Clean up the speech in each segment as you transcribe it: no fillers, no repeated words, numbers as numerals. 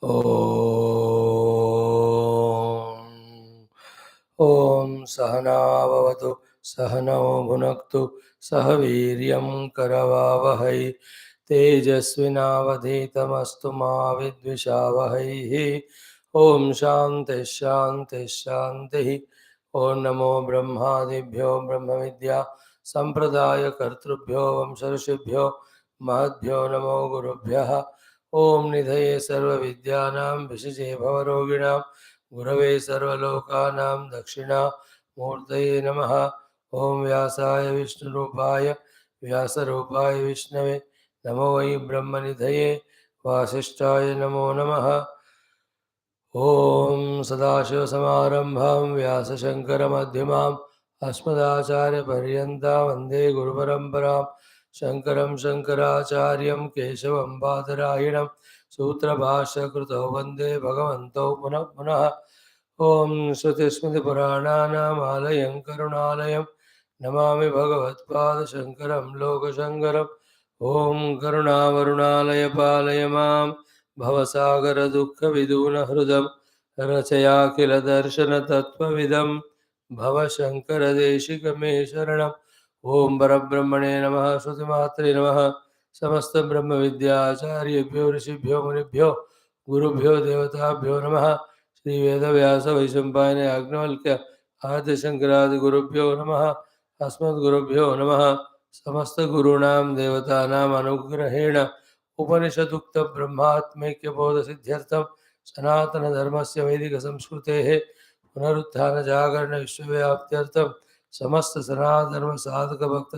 ॐ सहनाववतु सहनौ भुनक्तु सह वीर्यं करवावहै तेजस्विनावधीतमस्तु मा विद्विषावहैः ॐ शान्तिः शान्तिः शान्तिः ॐ नमो ब्रह्मादिभ्यो ब्रह्मविद्या सम्प्रदायकर्तृभ्यो वंशऋषिभ्यो महद्भ्यो नमो गुरुभ्यः ओम निधये सर्वविद्यानां विषजे भवरोगिणां गुरवे सर्वलोकानां दक्षिणामूर्तये नमः। ओम व्यासाय विष्णुरूपाय व्यासरूपाय विष्णवे नमो वै ब्रह्मनिधये वासिष्ठाय नमो नमः। ओम सदाशिवसमारम्भां व्यासशङ्करमध्यमाम् अस्मदाचार्यपर्यन्तां वन्दे गुरुपरम्परां शङ्करं शङ्कराचार्यं केशवं बादरायणं सूत्रभाष्यकृतौ वन्दे भगवन्तौ पुनः पुनः। ॐ श्रुतिस्मृतिपुराणानामालयं करुणालयं नमामि भगवत्पादशङ्करं लोकशङ्करम्। ॐ करुणावरुणालय पालय मां भवसागरदुःखविदूनहृदं रचयाखिलदर्शनतत्त्वविदं भवशङ्करदेशिकमे शरणम्। ओम परब्रह्मणे नमः। श्रुतिमात्रे नमः। समस्त ब्रह्म विद्याचार्येभ्यो ऋषिभ्यो मुनिभ्यो गुरुभ्यो देवताभ्यो नमः। श्री वेद व्यास वैशंपायन याज्ञवल्क्य आद्य शंकरादि गुरुभ्यो नमः। अस्मद्गुरुभ्यो नमः। समस्त गुरूणां देवतानाम् अनुग्रहेण उपनिषदुक्त ब्रह्मात्मैक्य बोध सिद्ध्यर्थं सनातन धर्मस्य वैदिक संस्कृतेः पुनरुत्थान जागरण विश्वव्याप्त्यर्थं समस्त सनातन धर्म साधक भक्त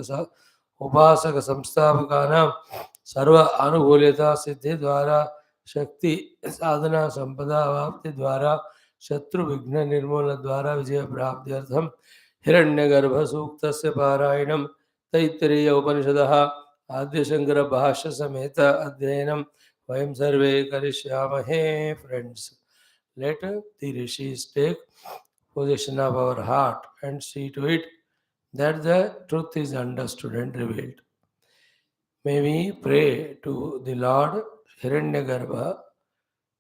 उपासक संस्थापकानां सर्व अनुकूलता सिद्धि द्वारा शक्ति साधना संपदा वाप्ति द्वारा शत्रु विघ्न निर्मूलन द्वारा विजय प्राप्त्यर्थं हिरण्यगर्भ सूक्तस्य पारायणं तैत्तिरीय उपनिषदः आद्य शंकर भाष्य समेत अध्ययनं वयं सर्वे करिष्यामहे। Friends, let the rishis take possession of our heart and see to it that the truth is understood and revealed. May we pray to the Lord Hiranyagarbha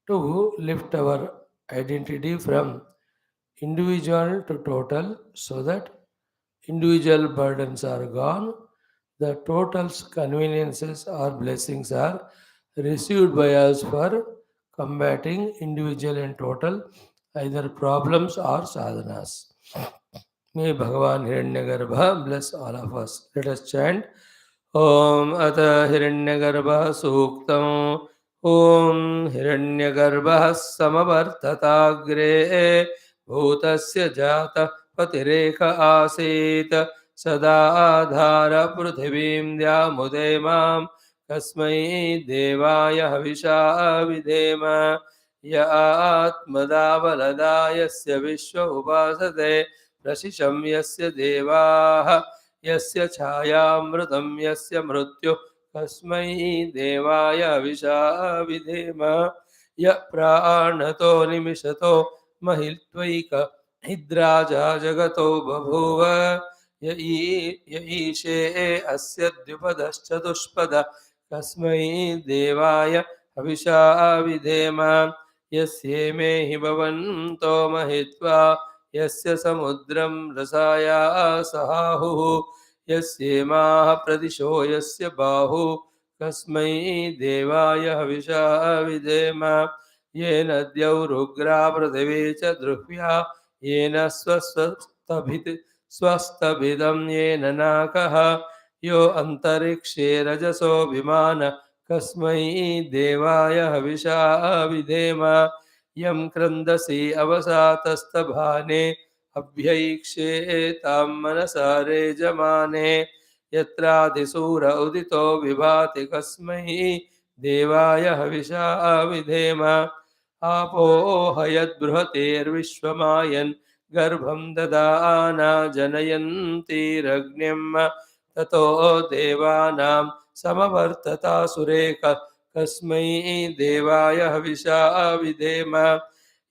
to lift our identity from individual to total so that individual burdens are gone, the total's conveniences or blessings are received by us for combating individual and total either problems or sadhanas. May Bhagavan Hiranyagarbha bless all of us. Let us chant. Om Ata Hiranyagarbha Suktam. Om Hiranyagarbha Samavartatagre Bhutasya Jata Patireka Asit Sada Adhara Prithivim Dyamudemam Kasmai Devaya Havisha Videma Ya Atmadavalada Yasya Vishwa Upasate प्रशिशं यस्य देवाः यस्य छायामृतं यस्य मृत्युः कस्मै देवाय हविषा विधेम य प्राणतो निमिषतो महित्वैक हिद्राजा जगतो बभूव य ईशे अस्य द्विपदश्चतुष्पद कस्मै देवाय हविषा विधेम यस्येमे हि भवन्तो महित्वा यस्य समुद्रं रसाया सहाहुः यस्येमाः प्रदिशो यस्य बाहु कस्मै देवाय हविषा विधेम येन द्यौरुग्रा पृथिवी च दृह्व्या येन स्वस्तभिदं येन नाकः यो अन्तरिक्षे रजसो विमान कस्मै देवाय हविषा विधेम यं क्रन्दसि अवसातस्तभाने अभ्यैक्षेतां मनसा रेजमाने यत्रादिसूर उदितो विभाति कस्मै देवाय हविषा विधेम आपो हयद्बृहतेर्विश्वमायन् गर्भं ददाना जनयन्तीरग्निं ततो देवानां समवर्ततासुरेक कस्मै देवाय हविषा विधेम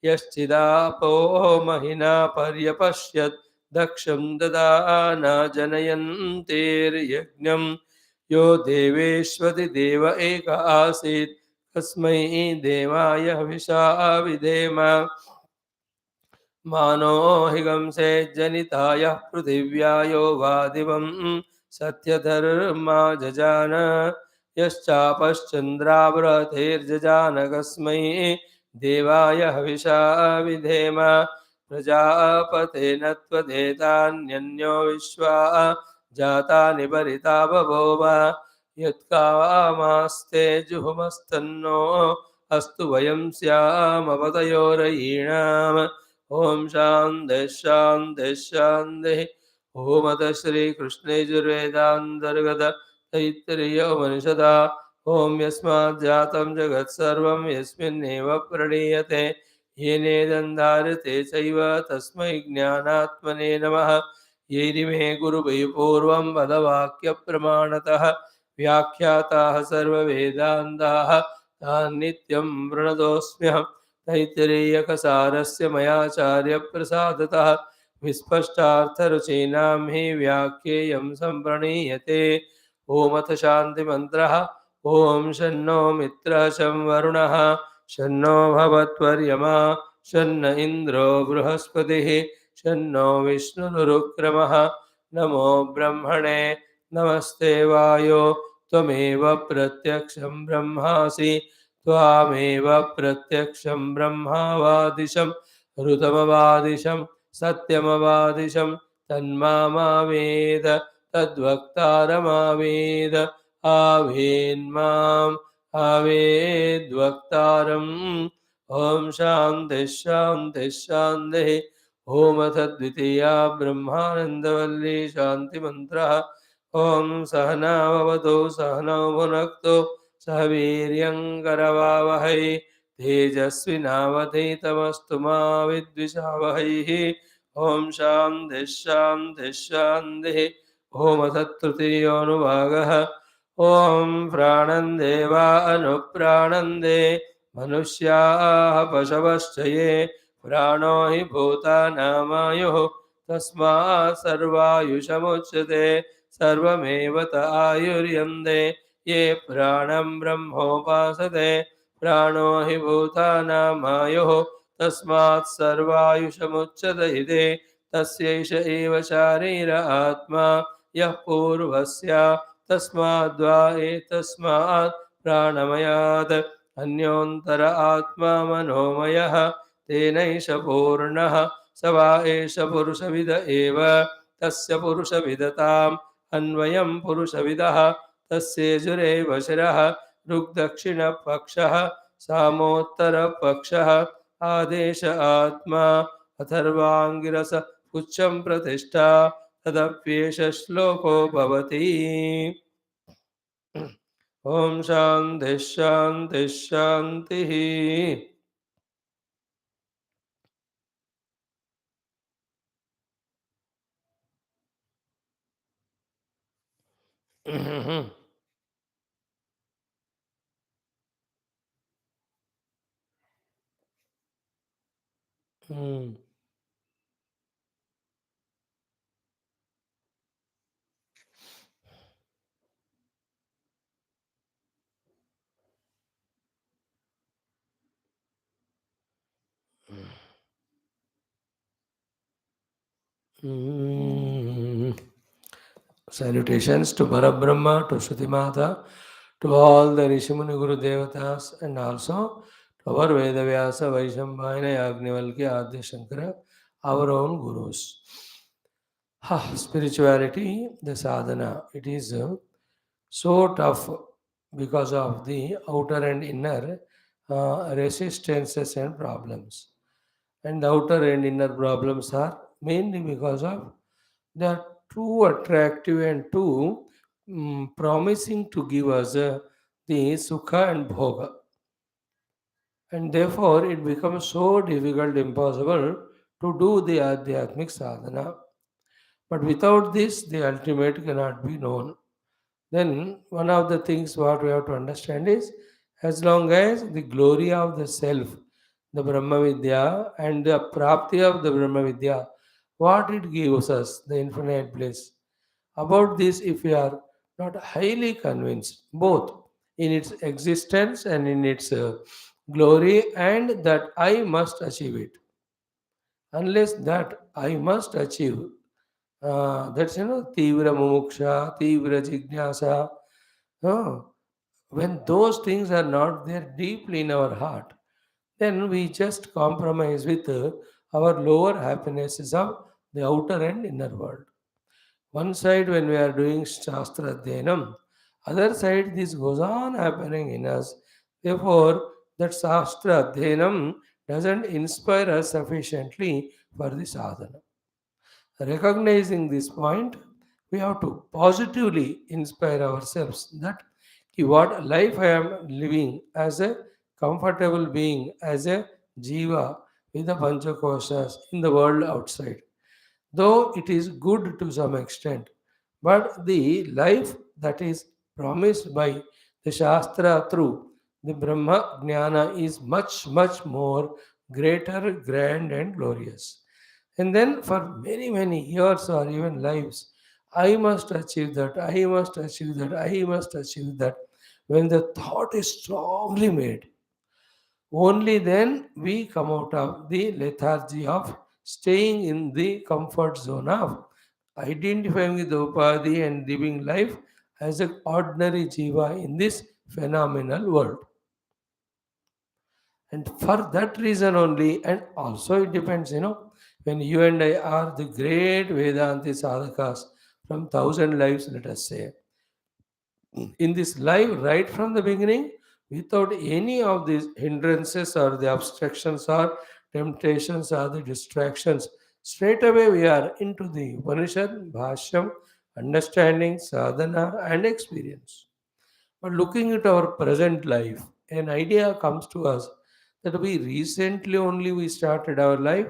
यश्चिदापो महिना पर्यपश्यत् दक्षं ददाना जनयन्तेर्यज्ञं यो देवेष्वति देव एक आसीत् कस्मै देवाय हविषा विधेम मानो हिगंसे जनिताय पृथिव्यायो वादिवं सत्यधर्मा जजान यश्चापश्चन्द्रावृतेर्जजान कस्मै देवाय हविषा विधेम प्रजापतेन त्वदेतान्यन्यो विश्वा जातानि परिता बभूव यत्कामास्ते जुहुमस्तन्नो अस्तु वयं स्यामवतयोरयीणाम् ओम शांति शांति शांति ओम अत श्री कृष्ण यजुर्वेदांतर्गत तैत्तिरीय उपनिषदा ओम यस्मात् जातं जगत् सर्वं यस्मिन्नेव प्रणीयते येनेदन्धारते चैव तस्मै ज्ञानात्मने नमः येरिमे गुरुवै पूर्वं पदवाक्यप्रमाणतः व्याख्याताः सर्ववेदान्ताः तान् नित्यं प्रणतोऽस्म्यहम् तैत्तिरीयकसारस्य मयाचार्यप्रसादतः विस्पष्टार्थरुचीनां हि व्याख्येयं सम्प्रणीयते ओमथ शान्तिमन्त्रः ॐ शन्नो मित्रः शं वरुणः शन्नो भवत्वर्यमा शन्न इन्द्रो बृहस्पतिः शन्नो विष्णुरुक्रमः नमो ब्रह्मणे नमस्ते वायो त्वमेव प्रत्यक्षं ब्रह्मासि त्वामेव प्रत्यक्षं ब्रह्मावादिशं ऋतमवादिशं सत्यमवादिशं तन्मामावेद तद्वक्तारमावेद आवेन्माम् आवेद्वक्तारम् ॐ शान्तिः शान्तिः शान्तिः ॐ अथ द्वितीया ब्रह्मानन्दवल्ली शान्तिमन्त्रः ॐ सहनाववतु सहनौ भुनक्तु सह वीर्यङ्करवावहै तेजस्विनावधीतमस्तु मा विद्विषावहैः ॐ शान्तिः शान्तिः शान्तिः ॐ अथ तृतीयोऽनुभागः ॐ प्राणन्देवा अनुप्राणन्दे मनुष्याः पशवश्च ये प्राणो हि भूतानामायुः तस्मात् सर्वायुषमुच्यते सर्वमेव त आयुर्यन्ते ये प्राणं ब्रह्मोपासते प्राणो हि भूतानामायुः तस्मात् सर्वायुषमुच्यत इति तस्यैष एव शारीर आत्मा यः पूर्वस्य तस्माद्वा एतस्मात् प्राणमयात् अन्योन्तर आत्मा मनोमयः तेनैष पूर्णः स वा एष पुरुषविद एव तस्य पुरुषविदताम् अन्वयं पुरुषविदः तस्येजुरेव शिरः ऋग्दक्षिणपक्षः सामोत्तरपक्षः आदेश आत्मा अथर्वाङ्गिरस उच्चं प्रतिष्ठा तदप्येष श्लोको भवति ॐ शान्तिः शान्तिः शान्तिः Salutations to Parabrahma, to Shruti Mata, to all the Rishimuni Guru Devatas, and also to our Vedavyasa, Vaishambhayana, Yagnivalkya, Adya Shankara, our own Gurus. Spirituality, the sadhana, it is so tough because of the outer and inner resistances and problems. And the outer and inner problems are mainly because of they are too attractive and too promising to give us the sukha and bhoga. And therefore, it becomes so difficult, impossible to do the adhyatmic sadhana. But without this, the ultimate cannot be known. Then, one of the things what we have to understand is as long as the glory of the self, the Brahma Vidya, and the prapti of the Brahma Vidya, what it gives us, the infinite bliss. About this, if we are not highly convinced, both in its existence and in its glory, and that I must achieve it. Unless that I must achieve, that's Tivra Mumuksha, Tivra Jignasa. When those things are not there deeply in our heart, then we just compromise with our lower happinesses of the outer and inner world. One side when we are doing Shastra Adhyanam, other side this goes on happening in us. Therefore, that Shastra Adhyanam doesn't inspire us sufficiently for the sadhana. Recognizing this point, we have to positively inspire ourselves that what life I am living as a comfortable being, as a jiva with the panchakoshas in the world outside. Though it is good to some extent, but the life that is promised by the Shastra through the Brahma Jnana is much, much more greater, grand, and glorious. And then for many, many years or even lives, I must achieve that, I must achieve that, I must achieve that. When the thought is strongly made, only then we come out of the lethargy of staying in the comfort zone of identifying with the upadhi and living life as an ordinary jiva in this phenomenal world. And for that reason only, and also it depends, when you and I are the great Vedanti sadhakas from thousand lives, let us say, in this life right from the beginning, without any of these hindrances or the obstructions or temptations or the distractions, straight away we are into the Upanishad, Bhashyam, understanding, sadhana, and experience. But looking at our present life, an idea comes to us that we recently only we started our life,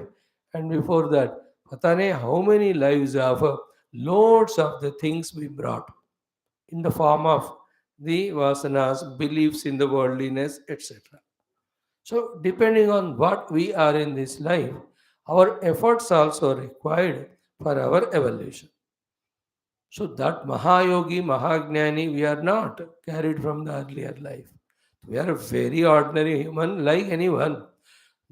and before that, Patane, how many lives of loads of the things we brought in the form of the vasanas, beliefs in the worldliness, etc. So, depending on what we are in this life, our efforts also required for our evolution. So that Mahayogi, Mahagnani, we are not carried from the earlier life. We are a very ordinary human like anyone,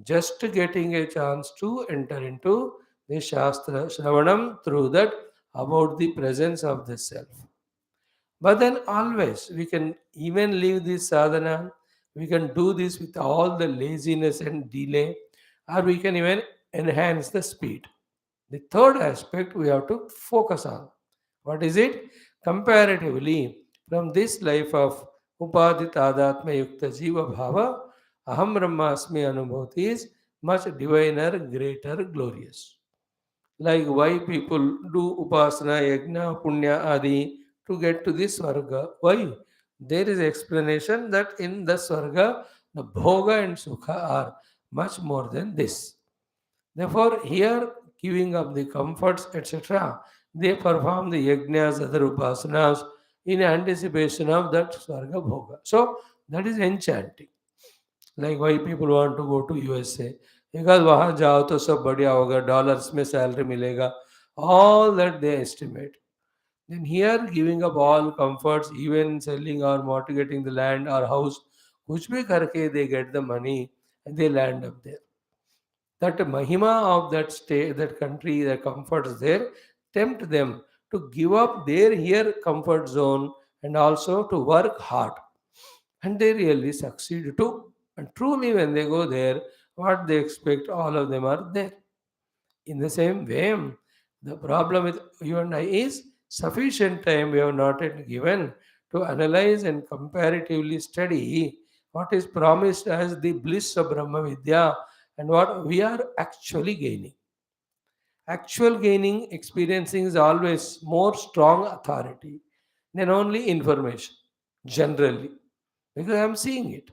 just getting a chance to enter into the Shastra Shravanam through that about the presence of the self. But then always we can even leave this sadhana, we can do this with all the laziness and delay, or we can even enhance the speed. The third aspect we have to focus on. What is it? Comparatively, from this life of Upadhi Tadatma Yukta Jiva Bhava, Aham Brahmasmi Anubhuti is much diviner, greater, glorious. Like why people do Upasana, Yajna, Punya Adi to get to this Swarga. Why? There is explanation that in the Swarga, the Bhoga and Sukha are much more than this. Therefore, here giving up the comforts, etc., they perform the yajnas, other upasanas in anticipation of that Swarga Bhoga. So, that is enchanting. Like why people want to go to USA. Because वहाँ जाओ तो सब बढ़िया होगा, dollars में salary मिलेगा. All that they estimate. Then here giving up all comforts, even selling or mortgaging the land or house, कुछ भी करके they get the money and they land up there. That mahima of that state, that country, the comforts there, tempt them to give up their here comfort zone and also to work hard. And they really succeed too. And truly, when they go there, what they expect, all of them are there. In the same way, the problem with you and I is sufficient time we have not yet given to analyze and comparatively study what is promised as the bliss of Brahma Vidya and what we are actually gaining. Actual gaining, experiencing is always more strong authority than only information, generally, because I am seeing it.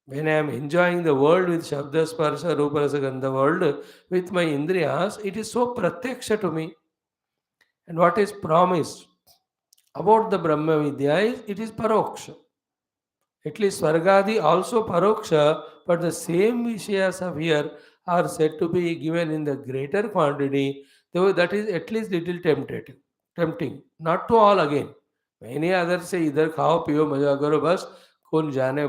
When I am enjoying the world with Shabda, Sparsha, Rupa, Rasa, Gandha world with my Indriyas, it is so pratyaksha to me. And what is promised about the Brahma Vidya is it is paroksha. At least Svargadi also paroksha, but the same Vishayas of here are said to be given in the greater quantity, though that is at least little tempting. Not to all again. मैंने other से इधर खाओ पियो मजा करो बस, कौन जाने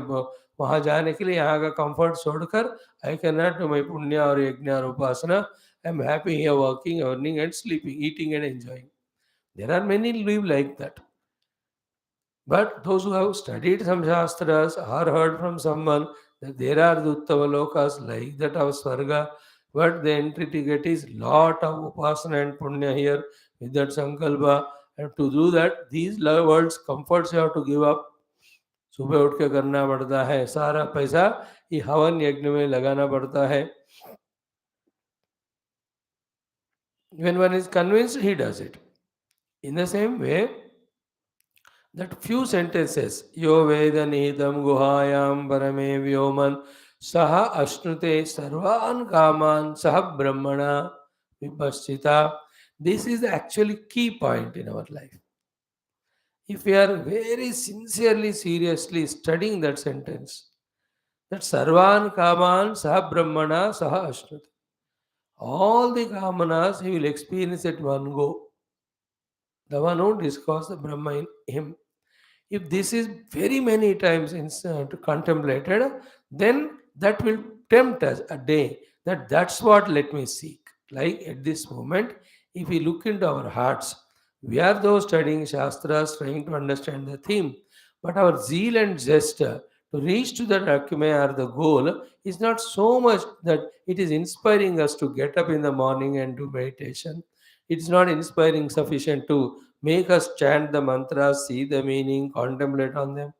वहां जाने के लिए यहाँ का कंफर्ट छोड़कर I can not do my पुण्य और यज्ञ और उपासना, I am happy here working earning and sleeping eating and enjoying. There are many live like that. But those who have studied some Shastras or heard from someone that there are the Uttama Lokas like that of Swarga, but the entry ticket is lot of Upasana and Punya here with that Sankalpa. And to do that, these world's comforts you have to give up. सुबह उठ के करना पड़ता है, सारा पैसा ये हवन यज्ञ में लगाना पड़ता है. When one is convinced, he does it. In the same way, that few sentences, yo veda nihitam guhayam parame vyoman saha ashnute sarvan kaman saha brahmana vipaschita. This is the actually key point in our life. If we are very sincerely, seriously studying that sentence, that sarvan kaman saha brahmana saha ashnute. All the kamanas he will experience at one go. The one who discovers the Brahma in him. If this is very many times contemplated, then that will tempt us a day that that's what let me seek. Like at this moment, if we look into our hearts, we are those studying Shastras, trying to understand the theme, but our zeal and zest to reach to that Akumaya or the goal is not so much that it is inspiring us to get up in the morning and do meditation. It's not inspiring sufficient to make us chant the mantras, see the meaning, contemplate on them.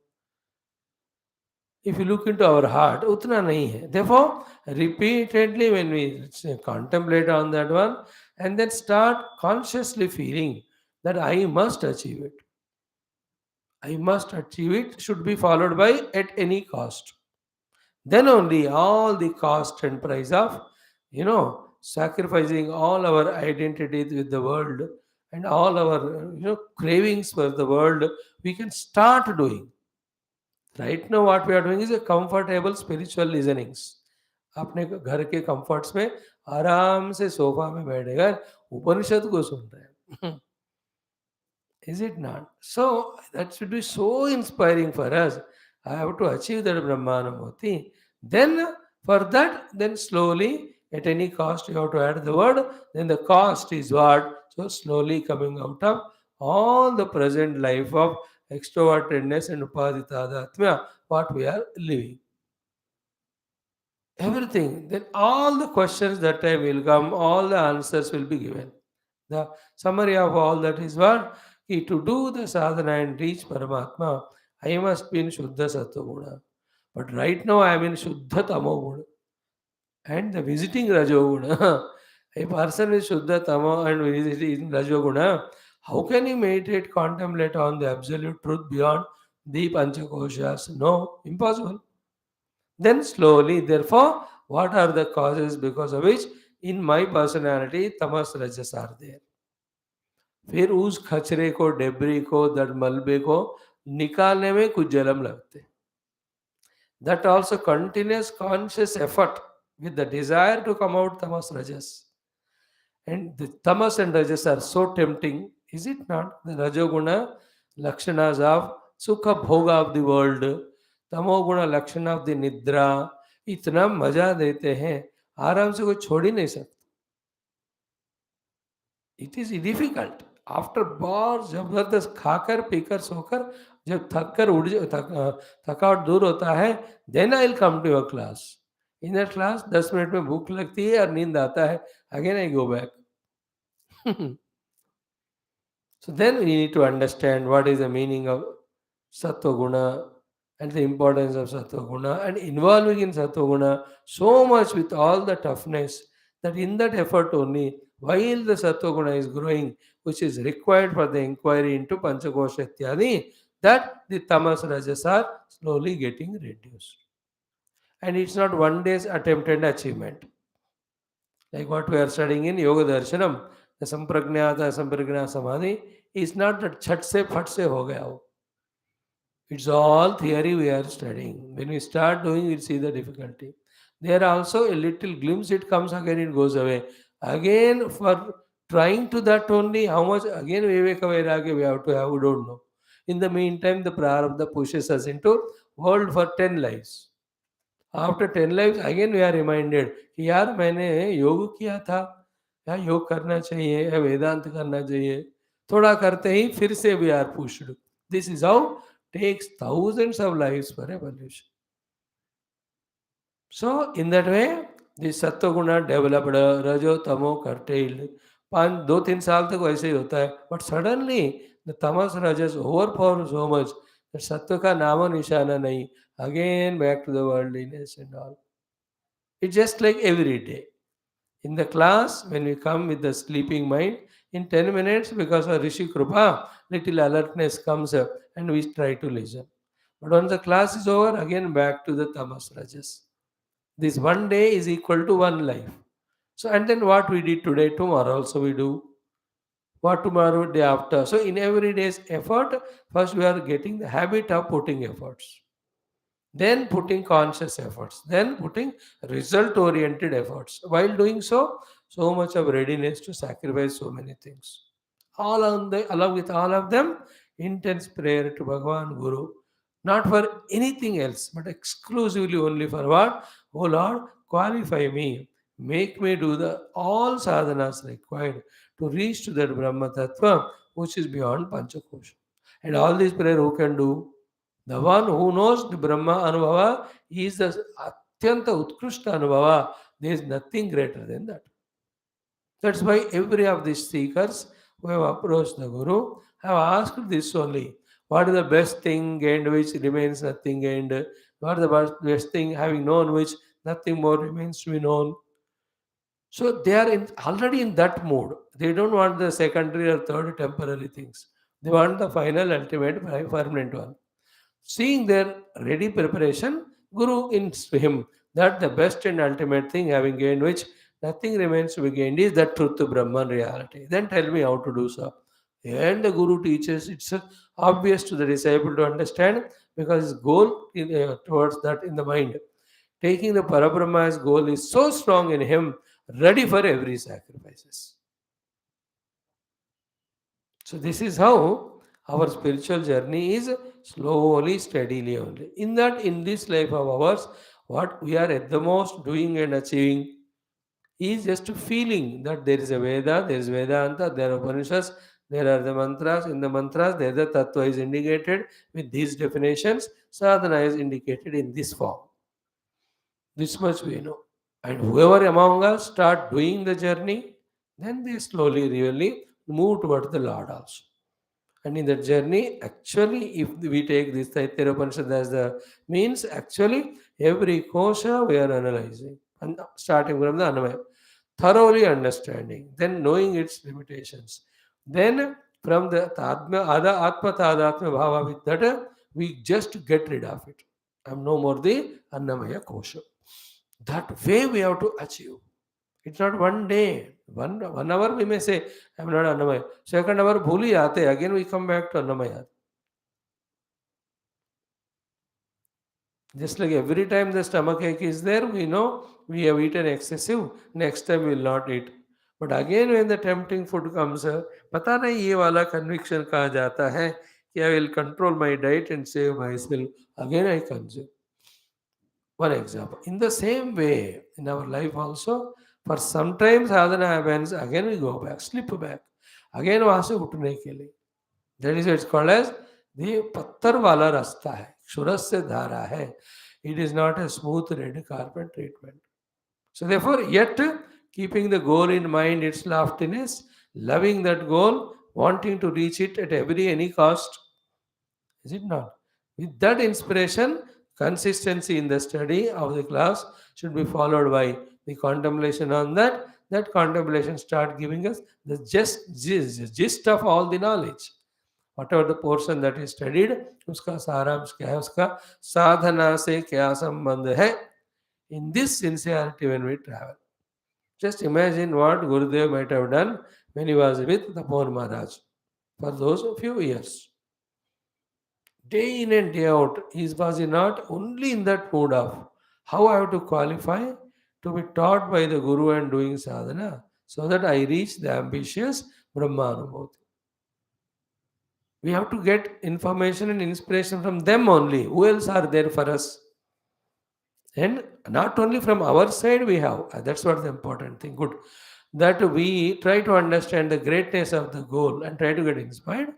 If you look into our heart, utna nahi hai. Therefore, repeatedly when we contemplate on that one and then start consciously feeling that I must achieve it. I must achieve it should be followed by at any cost. Then only all the cost and price of, sacrificing all our identities with the world and all our, cravings for the world, we can start doing. Right now, what we are doing is a comfortable spiritual listenings. अपने घर के comforts में आराम से sofa में बैठेगा उपनिषद को सुन रहे हैं. Is it not? So that should be so inspiring for us. I have to achieve that Brahmanamurti. Then for that, then slowly, at any cost, you have to add the word. Then the cost is what? So slowly coming out of all the present life of extrovertedness and upaditadatmya, what we are living. Everything. Then all the questions that time will come, all the answers will be given. The summary of all that is what? To do the sadhana and reach Paramatma, I must be in Shuddha Sattva Guna. But right now I am in Shuddha Tamo Guna. And the visiting Rajo Guna. A person with Shuddha Tamo and visiting Rajo Guna, how can he meditate, contemplate on the absolute truth beyond the Panchakoshas? No, impossible. Then slowly, therefore, what are the causes because of which in my personality tamas rajas are there? फिर उस खचरे को debris को दर मलबे को निकालने में कुछ जन्म लगते. That also continuous conscious effort with the desire to come out tamas rajas. And the tamas and rajas are so tempting, is it not? The rajoguna lakshanas of sukha bhoga of the world, तमोगुण लक्षण of the निद्रा इतना मजा देते हैं आराम से कोई छोड़ ही नहीं सकता. इट इज डिफिकल्ट आफ्टर बहुत जबरदस्त खाकर पीकर सोकर जब थक कर उड़ थकावट दूर होता है then I will come to your class. In that class 10 minute में भूख लगती है और नींद आता है again I go back. So then we need to understand what is the meaning of sattva guna and the importance of sattva guna and involving in sattva guna so much with all the toughness that in that effort only while the sattva guna is growing which is required for the inquiry into panchakosha ityadi that the tamas rajas are slowly getting reduced. And it's not one day's attempted achievement. Like what we are studying in Yoga Darshanam, the Samprajnata Samprajna Samadhi is not that chat se phat se ho gaya ho. It's all theory we are studying. When we start doing, we see the difficulty. There also a little glimpse, it comes again, it goes away. Again, for trying to that only, how much again Viveka Vairagya we have to have, we don't know. In the meantime, the prarabdha pushes us into world for 10 lives. After 10 lives, again we are reminded कि यार मैंने योग किया था, या योग करना चाहिए, या वेदांत करना चाहिए. थोड़ा करते ही फिर से we are pushed. This is how takes thousands of lives for evolution. So in that way, the सत्व गुण डेवलप्ड, रजो तमो curtailed. 5 2 3 साल तक वैसे ही होता है, बट सडनली द तमस रजस ओवर पावर सो मच, सत्व का नामो निशाना नहीं. Again back to the worldliness and all. It's just like every day. In the class, when we come with the sleeping mind, in 10 minutes, because of Rishi Krupa, little alertness comes up and we try to listen. But once the class is over, again back to the tamas rajas. This one day is equal to one life. So, and then what we did today, tomorrow also we do. What tomorrow, day after. So, in every day's effort, first we are getting the habit of putting efforts, then putting conscious efforts, then putting result oriented efforts. While doing so, so much of readiness to sacrifice so many things. Along with all of them, intense prayer to Bhagavan Guru, not for anything else, but exclusively only for what? Oh Lord, qualify me, make me do the all sadhanas required to reach to that Brahma Tattva, which is beyond Panchakosha. And all these prayer who can do? The one who knows the Brahma Anubhava is the Atyanta Utkrishta Anubhava. There is nothing greater than that. That's why every of these seekers who have approached the Guru have asked this only. What is the best thing gained which remains nothing gained? What is the best thing having known which nothing more remains to be known? So they are already in that mood. They don't want the secondary or third temporary things. They want the final, ultimate, permanent one. Seeing their ready preparation, Guru instructs him that the best and ultimate thing having gained which nothing remains to be gained is the truth to Brahman reality. Then tell me how to do so. And the Guru teaches, it's obvious to the disciple to understand because his goal towards that in the mind. Taking the Parabrahma's goal is so strong in him, ready for every sacrifices. So this is how our spiritual journey is slowly, steadily only. In this life of ours, what we are at the most doing and achieving is just feeling that there is a Veda, there is Vedanta, there are Upanishads, there are the mantras. In the mantras, there the Tattva is indicated with these definitions. Sadhana is indicated in this form. This much we know. And whoever among us start doing the journey, then they slowly, really move towards the Lord also. And in that journey, actually, if we take this Taittiriya Upanishad as the means, actually, every kosha we are analyzing, and starting from the Annamaya, thoroughly understanding, then knowing its limitations. Then from the Atma Tadatma Bhava, with that, we just get rid of it. I'm no more the Annamaya kosha. That way we have to achieve. It's not one day. One hour we may say, I'm not Annamaya. Second hour, bhuli aate. Again we come back to Annamaya. Just like every time the stomach ache is there, we know we have eaten excessive. Next time we will not eat. But again when the tempting food comes, पता नहीं ये वाला conviction कहाँ जाता है कि I will control my diet and save myself. Again I consume. One example. In the same way, in our life also, for sometimes sadhana happens, again we go back, slip back. Again वहाँ से उठने के लिए. That is it's called as the पत्थर वाला रास्ता है, क्षुरस से धारा है. It is not a smooth red carpet treatment. So therefore, yet keeping the goal in mind, its loftiness, loving that goal, wanting to reach it at any cost, is it not? With that inspiration, consistency in the study of the class should be followed by the contemplation on that. That contemplation start giving us the gist of all the knowledge. Whatever the portion that is studied, उसका सारांश क्या है, उसका साधना से क्या संबंध है. In this sincerity when we travel. Just imagine what Gurudev might have done when he was with the Tapovan Maharaj for those few years. Day in and day out, he was not only in that mood of how I have to qualify to be taught by the Guru and doing sadhana so that I reach the ambitious Brahmanubhuti. We have to get information and inspiration from them only. Who else are there for us? And not only from our side we have, that's what the important thing. Good. That we try to understand the greatness of the goal and try to get inspired.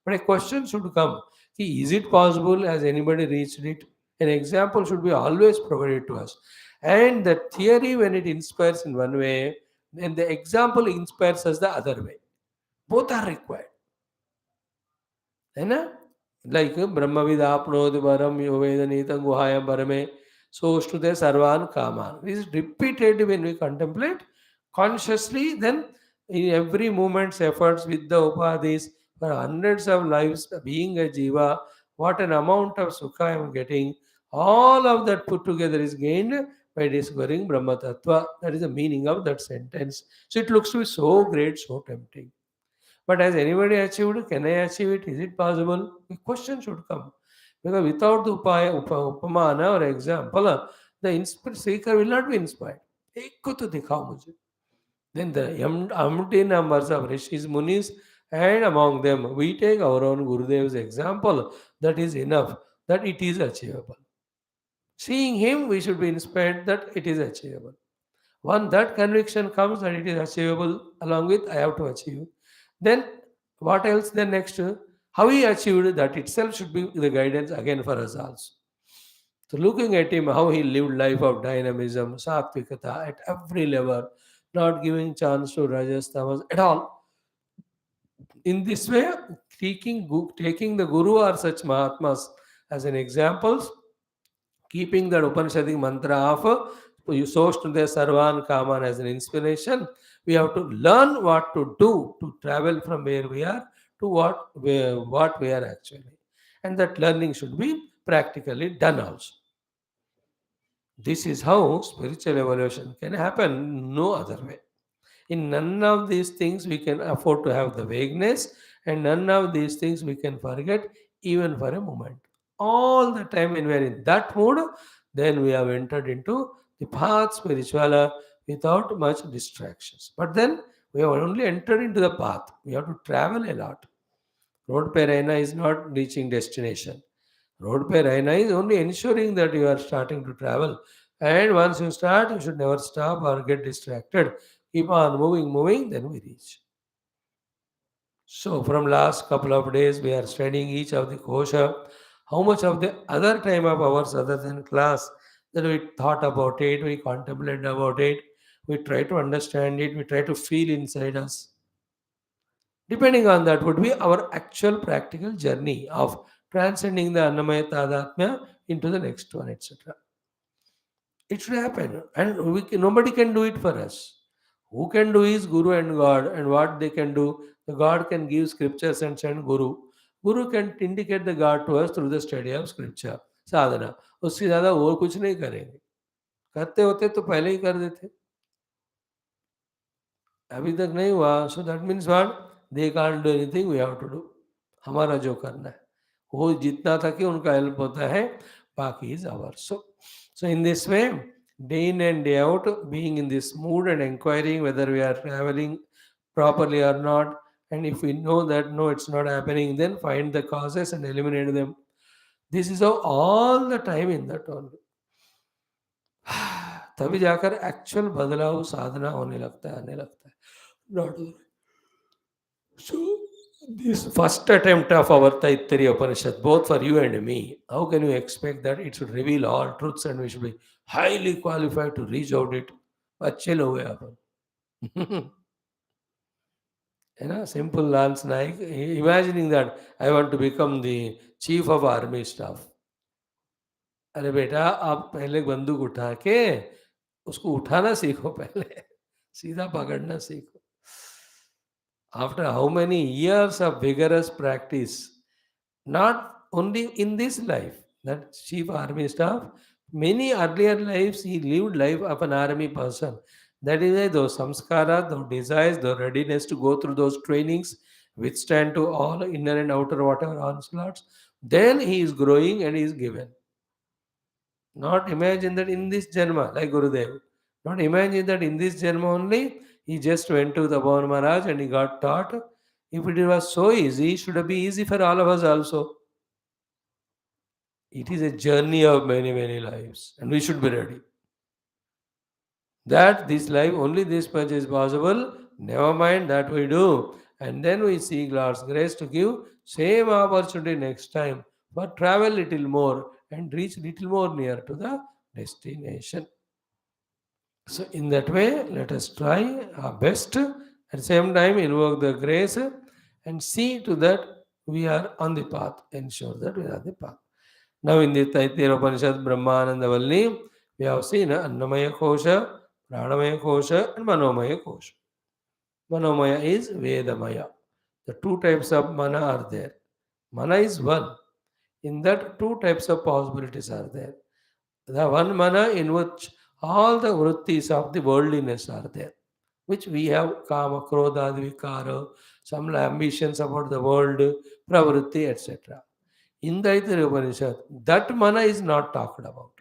But a question should come. Is it possible? Has anybody reached it? An example should be always provided to us. And the theory, when it inspires in one way, then the example inspires us the other way. Both are required. है ना? Like ब्रह्मविद आपनोति परम यो वेदनीतं गुहायां परमे सोष्ठुते सर्वान् कामान्. This is repeated when we contemplate consciously, then in every moment's efforts with the upadhis for hundreds of lives being a jiva, what an amount of sukha I am getting, all of that put together is gained by discovering Brahma Tattva. That is the meaning of that sentence. So it looks to be so great, so tempting. But has anybody achieved? Can I achieve it? Is it possible? The question should come. Because without the upamana or example, the seeker will not be inspired. एक को तो दिखाओ मुझे. Then the empty numbers of rishis, munis, and among them, we take our own Gurudev's example. That is enough, that it is achievable. Seeing him, we should be inspired that it is achievable. Once that conviction comes that it is achievable, along with I have to achieve, then what else? Then next, how he achieved that itself should be the guidance again for us also. So looking at him, how he lived life of dynamism, sattvikata at every level, not giving chance to rajas, tamas at all. In this way, taking the guru or such mahatmas as an example, keeping that Upanishadic mantra of you sourced the Sarvan Kaman as an inspiration, we have to learn what to do to travel from where we are to what we are actually. And that learning should be practically done also. This is how spiritual evolution can happen, no other way. In none of these things we can afford to have the vagueness, and none of these things we can forget even for a moment. All the time when we are in that mood, then we have entered into the path spiritual without much distractions. But then we have only entered into the path. We have to travel a lot. Road pe rehna is not reaching destination. Road pe rehna is only ensuring that you are starting to travel. And once you start, you should never stop or get distracted. Keep on moving, then we reach. So from last couple of days, we are studying each of the kosha. How much of the other time of ours other than class that we thought about it, we contemplated about it, we try to understand it, we try to feel inside us. Depending on that would be our actual practical journey of transcending the Annamaya Tadatmya into the next one, etc. It should happen, and nobody can do it for us. Who can do is Guru and God, and what they can do, the God can give scriptures and send Guru. Guru can indicate the God to us through the study of scripture, sadhana. उससे ज़्यादा और कुछ नहीं करेंगे. करते होते तो पहले ही कर देते. अभी तक नहीं हुआ. So that means what? They can't do anything. We have to do. हमारा जो करना है वो जितना था कि उनका हेल्प होता है, बाकी is ours. So in this way, day in and day out, being in this mood and inquiring whether we are traveling properly or not, and if we know that no, it's not happening, then find the causes and eliminate them. This is how all the time in that only. तभी जाकर actual बदलाव साधना होने लगता है, आने लगता है. Not so, this first attempt of our Taittiriya Upanishad, both for you and me, how can you expect that it should reveal all truths and we should be highly qualified to reach out it? अच्छे लोग हैं अपन. है ना, simple Lance Naik, imagining that I want to become the chief of army staff. अरे बेटा आप पहले बंदूक उठा के उसको उठाना सीखो पहले, सीधा पकड़ना सीखो. After how many years of vigorous practice, not only in this life, that chief army staff, many earlier lives he lived life of an army person. That is why those samskara, those desires, the readiness to go through those trainings, withstand to all inner and outer whatever onslaughts, then he is growing and he is given. Not imagine that in this Janma, like Gurudev. Not imagine that in this Janma only, he just went to the Bhavan Maharaj and he got taught. If it was so easy, it should be easy for all of us also. It is a journey of many, many lives, and we should be ready. That this life, only this much is possible. Never mind that we do. And then we seek God's grace to give same opportunity next time for travel little more and reach little more near to the destination. So in that way, let us try our best. At the same time, invoke the grace and see to that we are on the path. Ensure that we are on the path. Now in the Taittiriya Upanishad, Brahmananda Valli, we have seen Annamaya Kosha, Pranamaya Kosha, and Manomaya Kosha. Manomaya is Vedamaya. The two types of mana are there. Mana is one. In that, two types of possibilities are there. The one mana in which all the vrittis of the worldliness are there, which we have kama, krodha, vikara, some ambitions about the world, pravritti, etc. In the Taittiriya Upanishad, that mana is not talked about.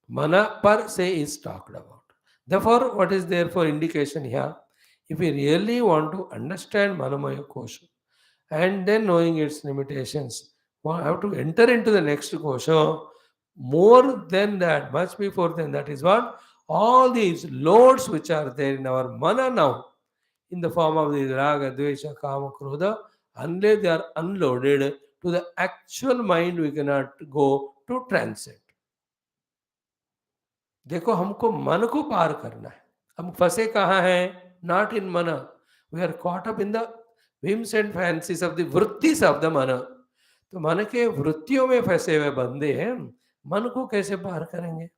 Mana per se is talked about. Therefore, what is there for indication here? If we really want to understand Manomaya Kosha and then knowing its limitations, we have to enter into the next kosha. More than that, much before then, that is what all these loads which are there in our mana now, in the form of the raga, dvesha, kama, krodha, unless they are unloaded to the actual mind, we cannot go to transit. देखो हमको मन को पार करना है. हम फंसे कहाँ हैं? Not in mana. We are caught up in the whims and fancies of the vrittis of the mana. तो मन के वृत्तियों में फंसे हुए बंदे हैं, मन को कैसे पार करेंगे?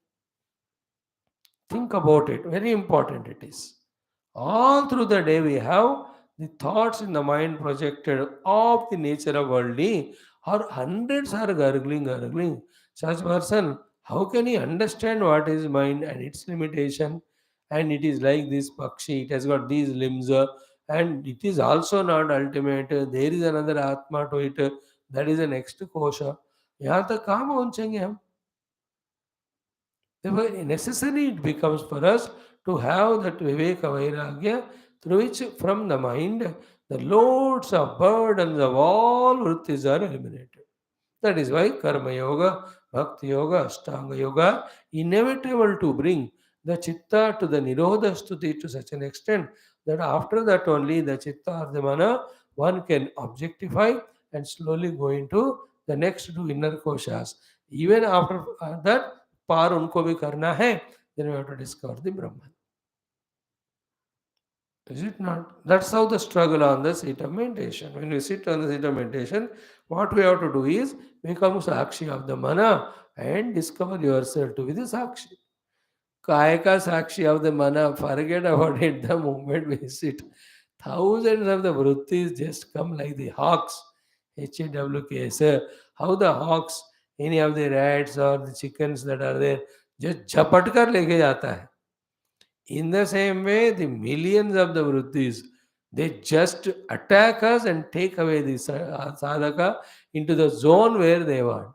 Think about it. Very important it is. All through the day we have the thoughts in the mind projected of the nature of worldly, or hundreds are gurgling. Such person, how can he understand what is mind and its limitation? And it is like this pakshi, it has got these limbs, and it is also not ultimate. There is another atma to it. That is the next kosha. यहाँ तक कहाँ पहुँचेंगे हम? Therefore, necessary it becomes for us to have that Viveka Vairagya, through which from the mind the loads of burdens of all vrittis are eliminated. That is why Karma Yoga, Bhakti Yoga, Ashtanga Yoga inevitable to bring the chitta to the Nirodha Stuti to such an extent that after that only the chitta or the mana one can objectify and slowly go into the next two inner koshas. Even after that, पार उनको भी करना है, then we have to discover the Brahman. Is it not? That's how the struggle on the seat of meditation. When we sit on the seat of meditation, what we have to do is become Sakshi of the mana and discover yourself to be the Sakshi. Kaya ka Sakshi of the mana, forget about it the moment we sit. Thousands of the vrittis just come like the hawks. HAWKS. How the hawks, any of the rats or the chickens that are there, just झपट कर लेके जाता है. In the same way, the millions of the vrittis, they just attack us and take away the sadhaka into the zone where they want.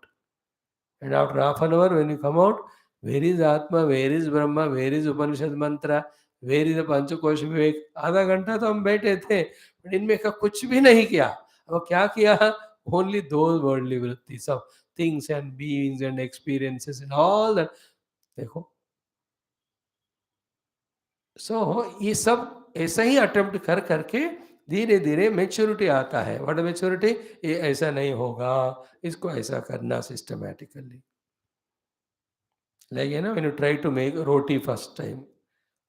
And after half an hour, when you come out, where is Atma, where is Brahma, where is Upanishad mantra, where is the Panchakosh Vivek? आधा घंटा तो हम बैठे थे, but इनमें का कुछ भी नहीं किया. अब क्या किया? Only those worldly vrittis of things and beings and experiences and all that. देखो, ये सब ऐसा ही अटेम्प्ट कर करके धीरे धीरे मेच्योरिटी आता है. What maturity? ये ऐसा नहीं होगा, इसको ऐसा करना सिस्टमैटिकली. लाइक ना, when you try to make roti first time,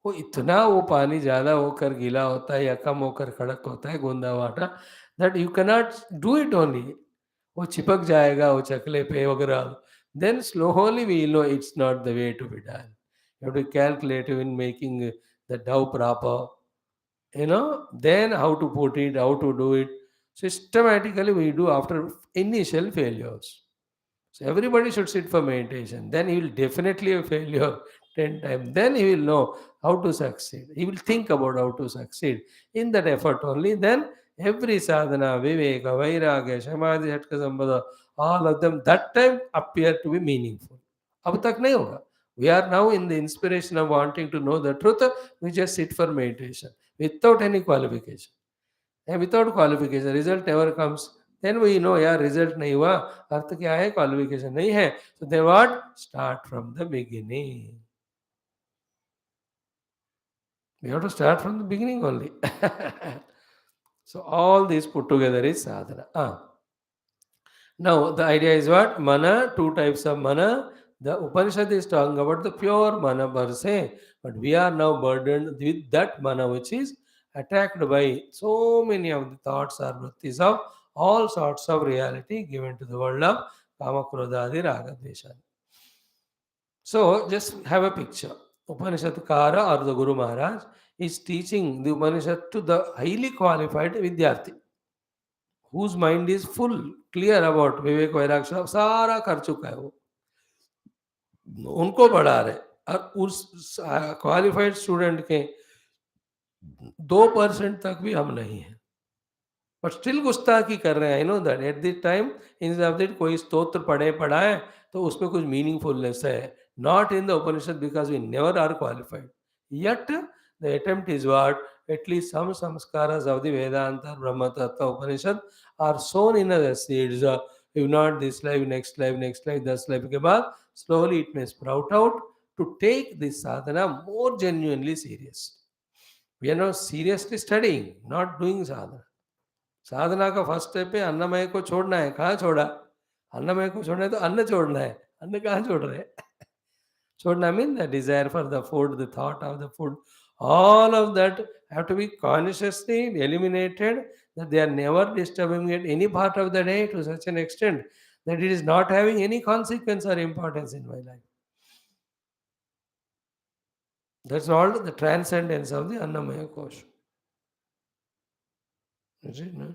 वो इतना वो पानी ज़्यादा होकर गीला होता है या कम होकर कड़क होता है, गूंदा हुआ आटा, that you cannot do it only. वो चिपक जाएगा वो चकले पे वगैरह. Then slowly we know it's not the way to be done. You have to calculate in making the dough proper, then how to put it, how to do it. Systematically we do after initial failures. So everybody should sit for meditation. Then he will definitely have failure 10 times. Then he will know how to succeed. He will think about how to succeed. In that effort only, then every sadhana, viveka, vairagya, samadhi, hatka sambhada, all of them that time appear to be meaningful. अब तक नहीं होगा. We are now in the inspiration of wanting to know the truth. We just sit for meditation without any qualification. And without qualification, result never comes. Then we know, yeah, result नहीं हुआ, अर्थ क्या है, qualification नहीं है. So then what? Start from the beginning. We have to start from the beginning only. So all these put together is sadhana. Now the idea is what? Mana, two types of mana. The Upanishad is talking about the pure mana per se, but we are now burdened with that mana which is attacked by so many of the thoughts or vrittis of all sorts of reality given to the world of Kama, Krodha, Adi, Raga, Dvesha. So just have a picture. Upanishad Kara or the Guru Maharaj is teaching the Upanishad to the highly qualified Vidyarthi whose mind is full clear about विवेक वैराग सब सारा कर चुका है वो उनको पढ़ा रहे और उस क्वालिफाइड स्टूडेंट के 2% तक भी हम नहीं हैं बट स्टिल गुस्ताखी कर रहे हैं I know that at this time in of that कोई स्तोत्र पढ़ाए तो उसमें कुछ मीनिंगफुलनेस है not in the Upanishad because we never are qualified yet the attempt is what at least some samskaras of the Vedanta Brahma Tattva Upanishad are sown in the seeds if not this life next life 10 life के बाद slowly it may sprout out to take this sadhana more genuinely serious. We are now seriously studying not doing sadhana. साधना का first step है अन्नमय को छोड़ना है कहाँ छोड़ा अन्नमय को छोड़ना है तो अन्न छोड़ना है अन्न कहाँ छोड़ रहे छोड़ना mean the desire for the food the thought of the food all of that have to be consciously eliminated that they are never disturbing me at any part of the day to such an extent that it is not having any consequence or importance in my life. That's all the transcendence of the Annamaya Kosha. Is it, no?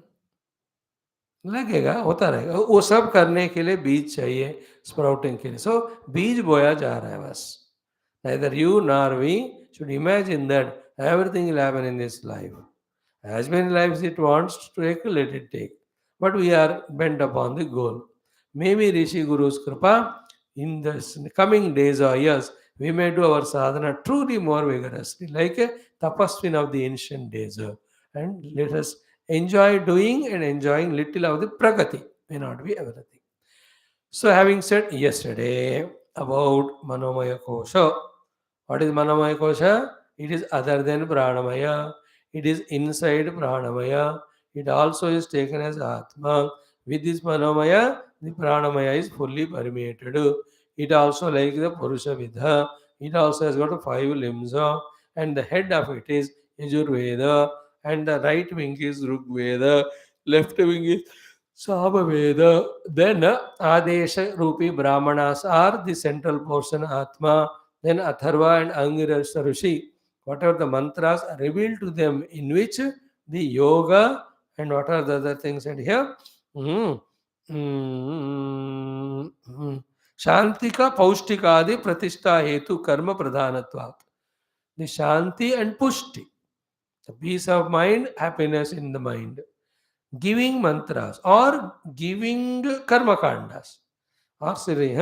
लगेगा होता रहेगा वो सब करने के लिए बीज चाहिए स्प्राउटिंग के लिए सो बीज बोया जा रहा है बस neither you nor we should imagine that everything will happen in this life as many lives it wants to take let it take but we are bent upon the goal maybe rishi guru's kripa in the coming days or years we may do our sadhana truly more vigorously like a tapasvin of the ancient days and let us enjoy doing and enjoying little of the pragati may not be everything. So having said yesterday about Manomaya Kosha, what is Manomaya Kosha? It is other than Pranamaya. It is inside Pranamaya. It also is taken as Atma. With this Manomaya, the Pranamaya is fully permeated. It also like the Purusha Vidha. It also has got 5 limbs and the head of it is Yajurveda and the right wing is Rigveda, left wing is Samaveda. Then Adesha Rupi Brahmanas are the central portion Atma. Then Atharva and Angirasa Rishi, whatever the mantras are revealed to them in which the yoga and what are the other things and here शांति का पौष्टिकादि प्रतिष्ठा हेतु कर्म प्रधानत्वात् the shanti and pushti the peace of mind happiness in the mind giving mantras or giving karma kandas or say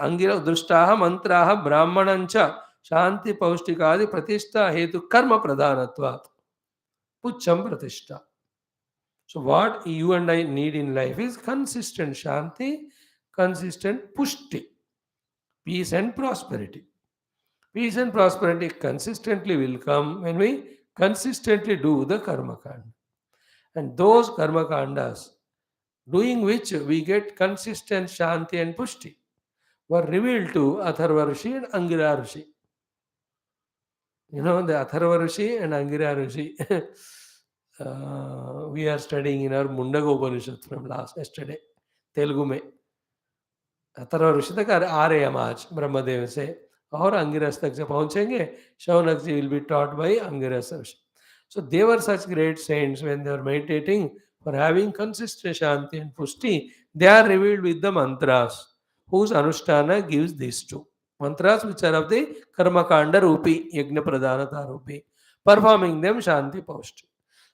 angira drushtaha mantraha brahmanancha shanti paustikadi pratishtha hetu karma pradhanatvat pucham pratishtha. So what you and I need in life is consistent shanti, consistent pushti, peace and prosperity. Peace and prosperity consistently will come when we consistently do the karma kanda. And those karma kandas, doing which we get consistent shanti and pushti, were revealed to Atharva Rishi and Angira Rishi. You know, the Atharva Rishi and Angira Rishi. We are studying in our Mundaga Upanishad from yesterday, Telugu में. अथर्व ऋषि तक आ रहे हम आज ब्रह्मदेव से और अंगिरस तक से पहुंचेंगे Shaunaka ji will be taught by Angiras rishi so they were such great saints when they were meditating for having consistent shanti and pushti they are revealed with the mantras whose anushtana gives these two mantras which are of the karma kanda rupi yajna pradhanata rupi performing them shanti pushti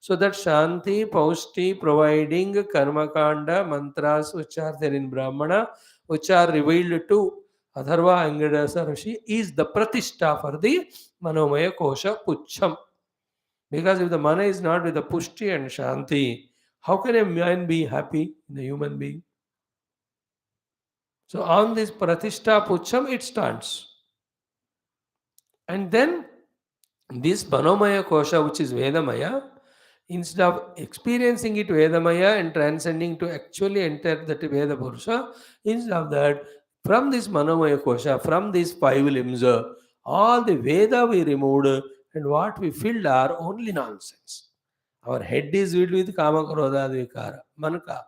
so that shanti pushti providing karma kanda mantras which are there in brahmana which are revealed to Atharva Angirasa Rishi is the pratishtha for the Manomaya Kosha Pucham. Because if the mana is not with the pushti and shanti, how can a man be happy, the human being? So on this pratishta pucham, it stands. And then this Manomaya Kosha, which is Vedamaya, instead of experiencing it Vedamaya and transcending to actually enter that Veda Purusha, instead of that, from this Manomaya Kosha, from these five limbs, all the Veda we removed and what we filled are only nonsense. Our head is filled with Kama Krodha Vikara, Manka.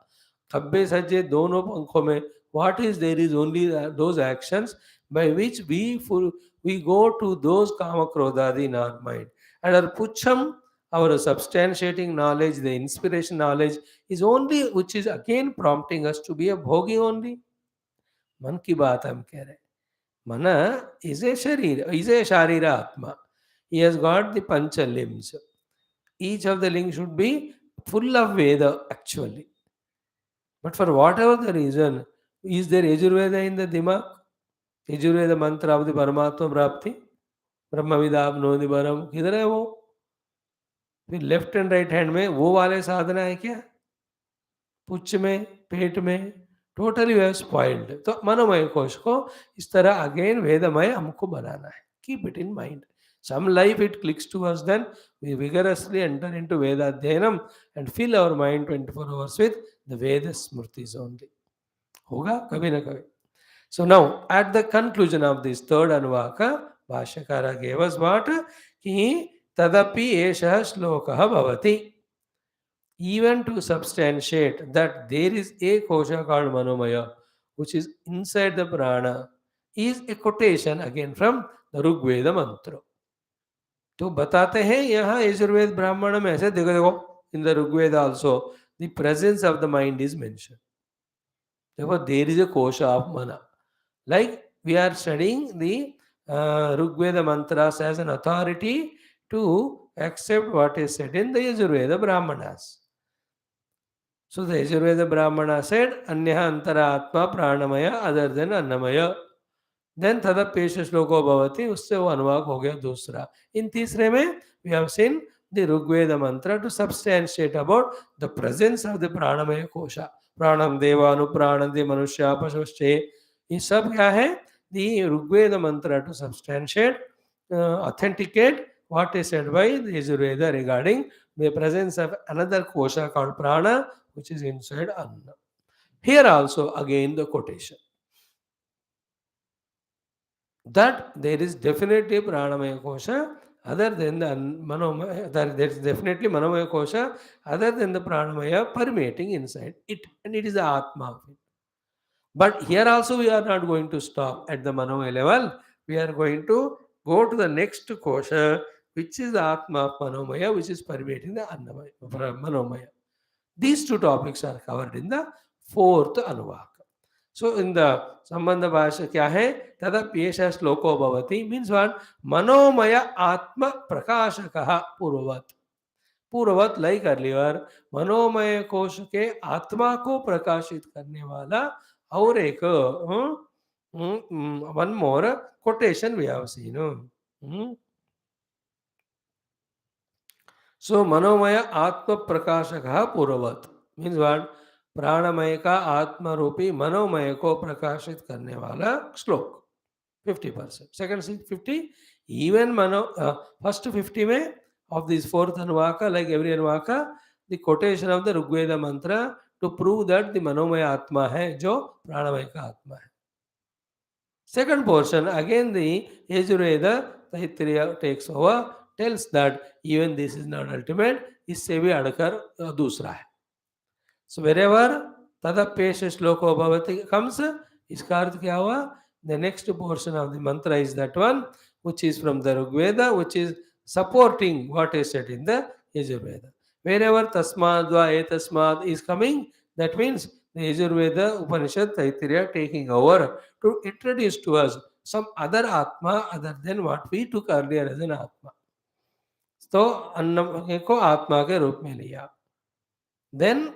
Kabbe Sajje dono pankhon mein, what is there is only those actions by which we go to those kama krodhadi in our mind. And our pucham, our substantiating knowledge, the inspiration knowledge, is only which is again prompting us to be a bhogi only. मन की बात हम कह रहे. Mana is a sharira atma. He has got the pancha limbs. Each of the limbs should be full of Veda actually. But for whatever the reason, is there Yajurveda in the Dimag? Yajurveda mantra of the Paramatma Prapti? ब्रह्म विदापनोति परम किधर है वो? फिर left and right hand में वो वाले साधना है क्या? पुच्छ में, पेट में, टोटली वे स्पॉइल्ड. तो मनोमय कोश को इस तरह अगेन वेदमय हमको बनाना है. Keep it in mind. Some life it clicks to us, then we vigorously enter into Veda Dhyanam and fill our mind 24 hours with the Veda Smrtis only. होगा कभी ना कभी. So now, at the conclusion of this third Anuvaka, Bhashyakara gave us what? Ki tadapi esha shlokaha bhavati. Even to substantiate that there is a kosha called Manomaya, which is inside the prana, is a quotation again from the Rigveda mantra. तो बताते हैं यहाँ यजुर्वेद ब्राह्मण में ऐसे देखो देखो in the Rigveda also the presence of the mind is mentioned. Therefore, there is a kosha of mana. Like we are studying the Rigveda mantras as an authority to accept what is said in the Yajurveda Brahmanas. So the Yajurveda Brahmana said, Anyaha antara atma pranamaya other than annamaya. Then तदपेश श्लोको भवति उससे वो अनुवाक हो गया दूसरा. इन तीसरे में we have seen the Rigveda mantra to substantiate about the presence of the pranamaya kosha. प्राणम देवानु प्राणंदि मनुष्य पशुश्चे. ये सब क्या है? The Rigveda mantra to substantiate, authenticate what is said by the Yajurveda regarding the presence of another kosha called prana, which is inside Anna. Here also again the quotation. That there is definitely pranamaya kosha other than the manomaya, there is definitely manomaya kosha other than the pranamaya permeating inside it, and it is the atma of it. But here also we are not going to stop at the manomaya level. We are going to go to the next kosha, which is the atma of manomaya, which is permeating the annamaya, manomaya. These two topics are covered in the fourth anuvaka. So in the Sambandha Bhasha क्या है? तदा पेशा श्लोको भवति means what? मनोमय आत्म प्रकाशकः पूर्ववत. पूर्ववत like earlier, मनोमय कोश के आत्मा को प्रकाशित करने वाला और एक one more quotation we have seen. So मनोमय आत्म प्रकाशकः पूर्ववत means what? प्राणमय का आत्मा रूपी मनोमय को प्रकाशित करने वाला श्लोक 50%. Second 50, even first 50 में of this fourth anuvaka, like every anuvaka, the quotation of the Rigveda mantra to prove that the manomaya atma है जो प्राणमय का आत्मा है. Second portion again the Yajurveda Taittiriya takes over, tells that even this is not ultimate, इससे भी अड़कर दूसरा है. So wherever tadapesh shloko bhavati comes, इसका अर्थ क्या हुआ? The next portion of the mantra is that one, which is from the Rigveda, which is supporting what is said in the Yajurveda. Wherever tasmad va etasmad is coming, that means the Yajurveda Upanishad Taittiriya taking over to introduce to us some other atma other than what we took earlier as an atma. तो अन्न को आत्मा के रूप में लिया. Then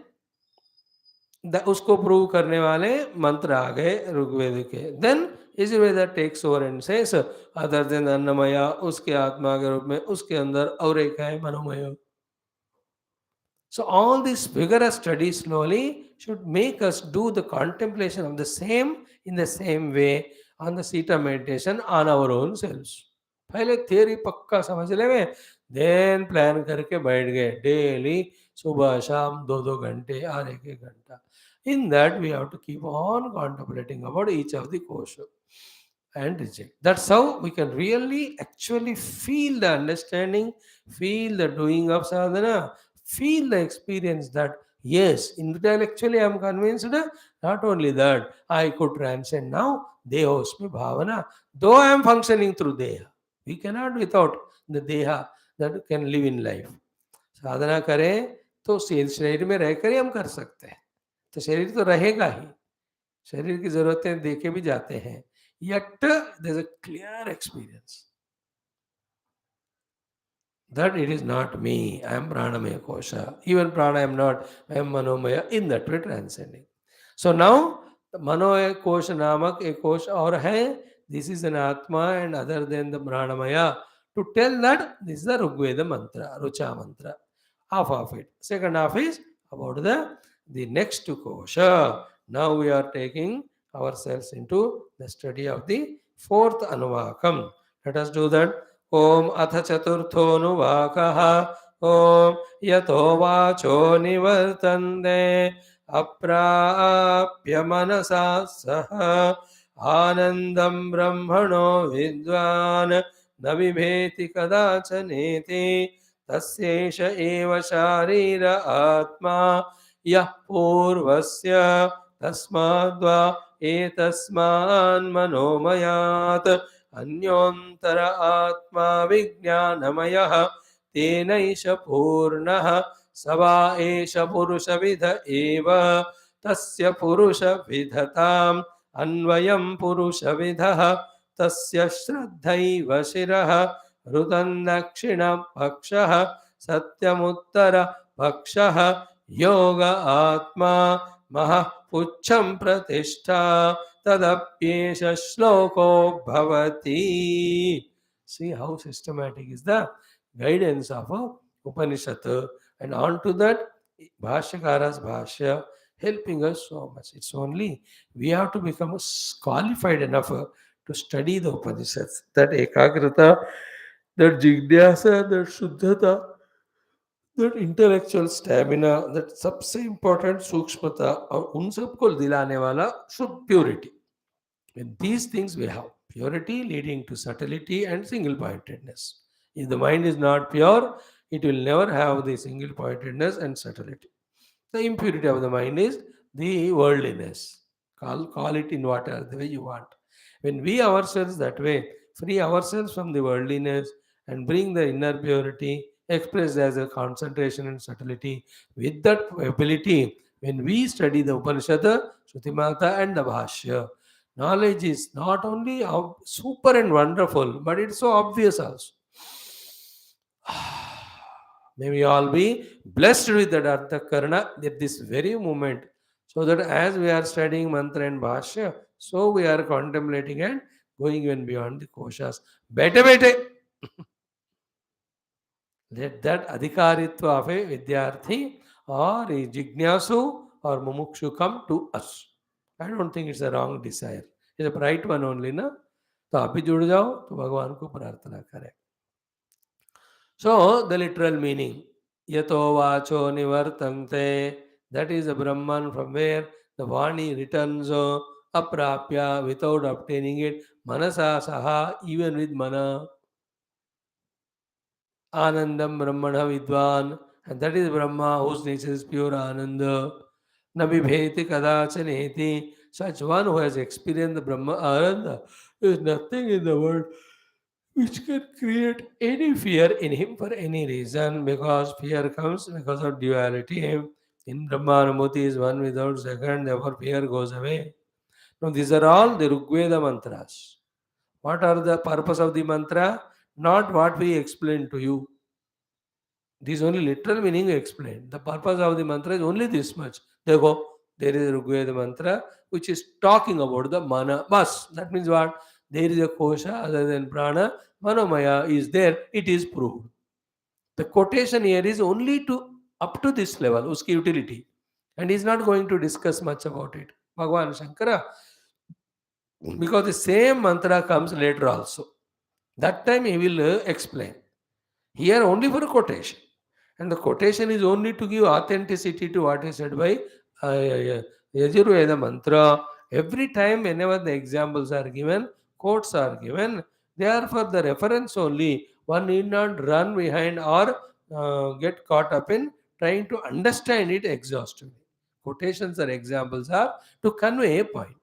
उसको prove करने वाले मंत्र आ गए ऋग्वेद के. Then Yajurveda takes over and says other than annamaya, उसके आत्मा के रूप में उसके अंदर और एक है मनोमय. So all this vigorous study slowly should make us do the contemplation of the same in the same way on the seat of meditation on our own selves. पहले थियरी पक्का समझ ले में, देन प्लान करके बैठ गए daily सुबह शाम 2-2 घंटे और 1-1 घंटा. In that we have to keep on contemplating about each of the kosha and reject. That's how we can really actually feel the understanding, feel the doing of sadhana, feel the experience that yes, intellectually I am convinced. Not only that, I could transcend now dehosmi bhavana, though I am functioning through deha. We cannot without the deha that can live in life. साधना करें तो शरीर में रहकर ही हम कर सकते हैं. तो शरीर तो रहेगा ही, शरीर की जरूरतें देखे भी जाते हैं. Yet there is a clear experience that it is not me. I am pranamaya kosha. Even prana I am not. I am manomaya. In that way transcending. So now the manoya kosha namak a kosha or hai. This is an atma and other than the pranamaya. To tell that this is the Rigveda mantra, Rucha mantra. Half of it. Second half is about the next kosha. Now we are taking ourselves into the study of the fourth anuvakam. Let us do that. ओम अथ चतुर्थोऽनुवाकः ओम यतो वाचो निवर्तन्ते अप्राप्य मनसा सह आनन्दं ब्रह्मणो विद्वान् न बिभेति कदाचनेति तस्यैष एव शारीर आत्मा यः पूर्वस्य तस्माद्वा एतस्मान् मनोमयात् अन्योन्तर आत्मा विज्ञानमयः तेनैष पूर्णः स वा एष पुरुषविद एव तस्य पुरुषविधताम् अन्वयं पुरुषविदः तस्य श्रद्धैव शिरः ऋतन्दक्षिणपक्षः सत्यमुत्तरपक्षः योग आत्मा महः पुच्छं प्रतिष्ठा तदप्येष श्लोको भवति. See how systematic is the guidance of Upanishad, and on to that Bhashyakara's Bhashya helping us so much. It's only we have to become qualified enough to study the Upanishads. That ekagrata, that jignasa, that shuddhata, that intellectual stamina, that सबसे important सूक्ष्मता और उन सबको दिलाने वाला शुद्ध purity. When these things we have purity leading to subtlety and single pointedness. If the mind is not pure, it will never have the single pointedness and subtlety. The impurity of the mind is the worldliness. Call it in whatever the way you want. When we ourselves that way free ourselves from the worldliness and bring the inner purity expressed as a concentration and subtlety, with that ability, when we study the Upanishad, Shrutimata and the Bhashya, knowledge is not only super and wonderful, but it's so obvious also. May we all be blessed with that Artha Karna at this very moment, so that as we are studying mantra and bhashya, so we are contemplating and going even beyond the koshas. Bete bete. Let that adhikaritva of a vidyarthi or a jignasu or mumukshu come to us. I don't think it's a wrong desire. It's a right one only, na? तो आप भी जुड़ जाओ तो भगवान को प्रार्थना करें. So the literal meaning, yato vacho nivartante, that is the Brahman from where the Vani returns aprapya without obtaining it, manasa saha, even with mana, anandam brahmana vidwan, and that is Brahma whose nature is pure ananda, nabibheti kadachaneti, such one who has experienced the Brahma ananda, there is nothing in the world which can create any fear in him for any reason, because fear comes because of duality. In Brahmanumati is one without second, therefore fear goes away. Now these are all the Rigveda mantras. What are the purpose of the mantra? Not what we explain to you. This only literal meaning we explain. The purpose of the mantra is only this much. Dekho, There is a Rigveda mantra which is talking about the mana. Bas. That means what? There is a kosha other than prana. Manomaya is there. It is proved. The quotation here is only to up to this level, uski utility. And he's not going to discuss much about it. Bhagwan Shankara, because the same mantra comes later also. That time he will explain. Here only for a quotation. And the quotation is only to give authenticity to what is said by Yajurveda mantra. Every time, whenever the examples are given, quotes are given, they are for the reference only. One need not run behind or get caught up in trying to understand it exhaustively. Quotations or examples are to convey a point.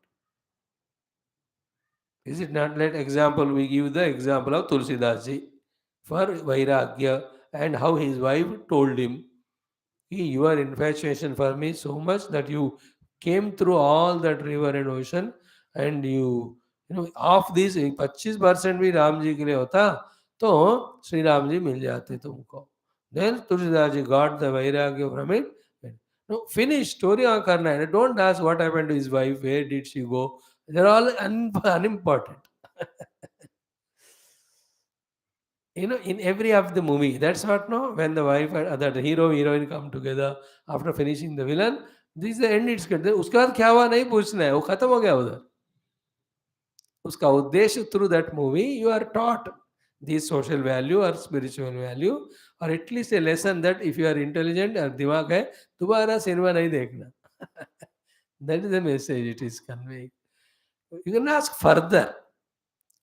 Is it not? Let example, we give the example of Tulsidas ji for Vairagya and how his wife told him, your infatuation for me so much that you came through all that river and ocean and you know of this 25% भी राम जी के लिए होता तो श्री राम जी मिल जाते तुमको. Then Tulsidas ji got the vairagya from it. No, finish story on करना है. Don't ask what happened to his wife, where did she go. They're all unimportant. You know, in every of the movie, that's what, no, when the wife and the hero heroine come together after finishing the villain, this is the end. It's good. उसके बाद क्या हुआ नहीं पूछना है, वो खत्म हो गया उधर. उसका उद्देश्य through that movie you are taught this social value or spiritual value or at least a lesson that if you are intelligent और दिमाग है दोबारा सिनेमा नहीं देखना. That is the message it is conveying. You can ask further.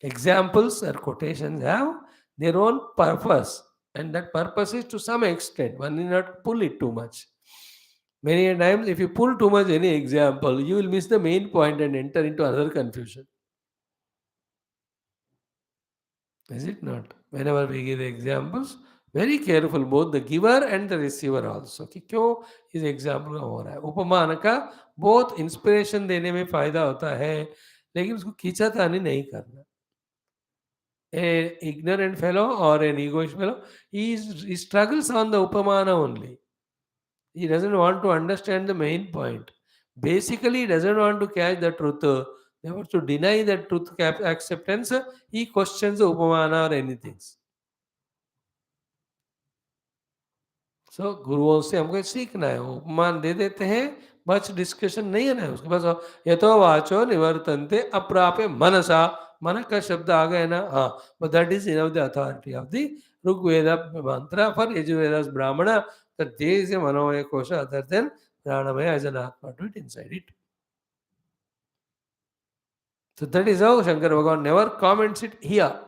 Examples or quotations have their own purpose, and that purpose is to some extent. One need not pull it too much. Many a times, if you pull too much any example, you will miss the main point and enter into another confusion. Is it not? Whenever we give the examples, very careful, both the giver and the receiver also. कि क्यों इस example का हो रहा है. उपमान का बहुत इंस्पिरेशन देने में फायदा होता है, लेकिन उसको खींचातानी नहीं करना. A ignorant fellow or an egoist fellow, he struggles on the upamana only. He doesn't want to understand the main point. Basically, he doesn't want to catch the truth. Therefore, to deny the truth acceptance, he questions the upamana or anything. सो गुरुओं से हमको सीखना है. उपमान दे देते हैं, much discussion नहीं है ना उसके पास. यथो वाचो निवर्तन्ते अप्राप्य मनसा. मन का शब्द आ गए ना, हाँ, but that is in the authority of the Rigveda mantra for Yajurveda ब्राह्मण that there is a manomaya kosha other than pranamaya as an atma to it inside it. So that is how Shankara Bhagavan never comments it here.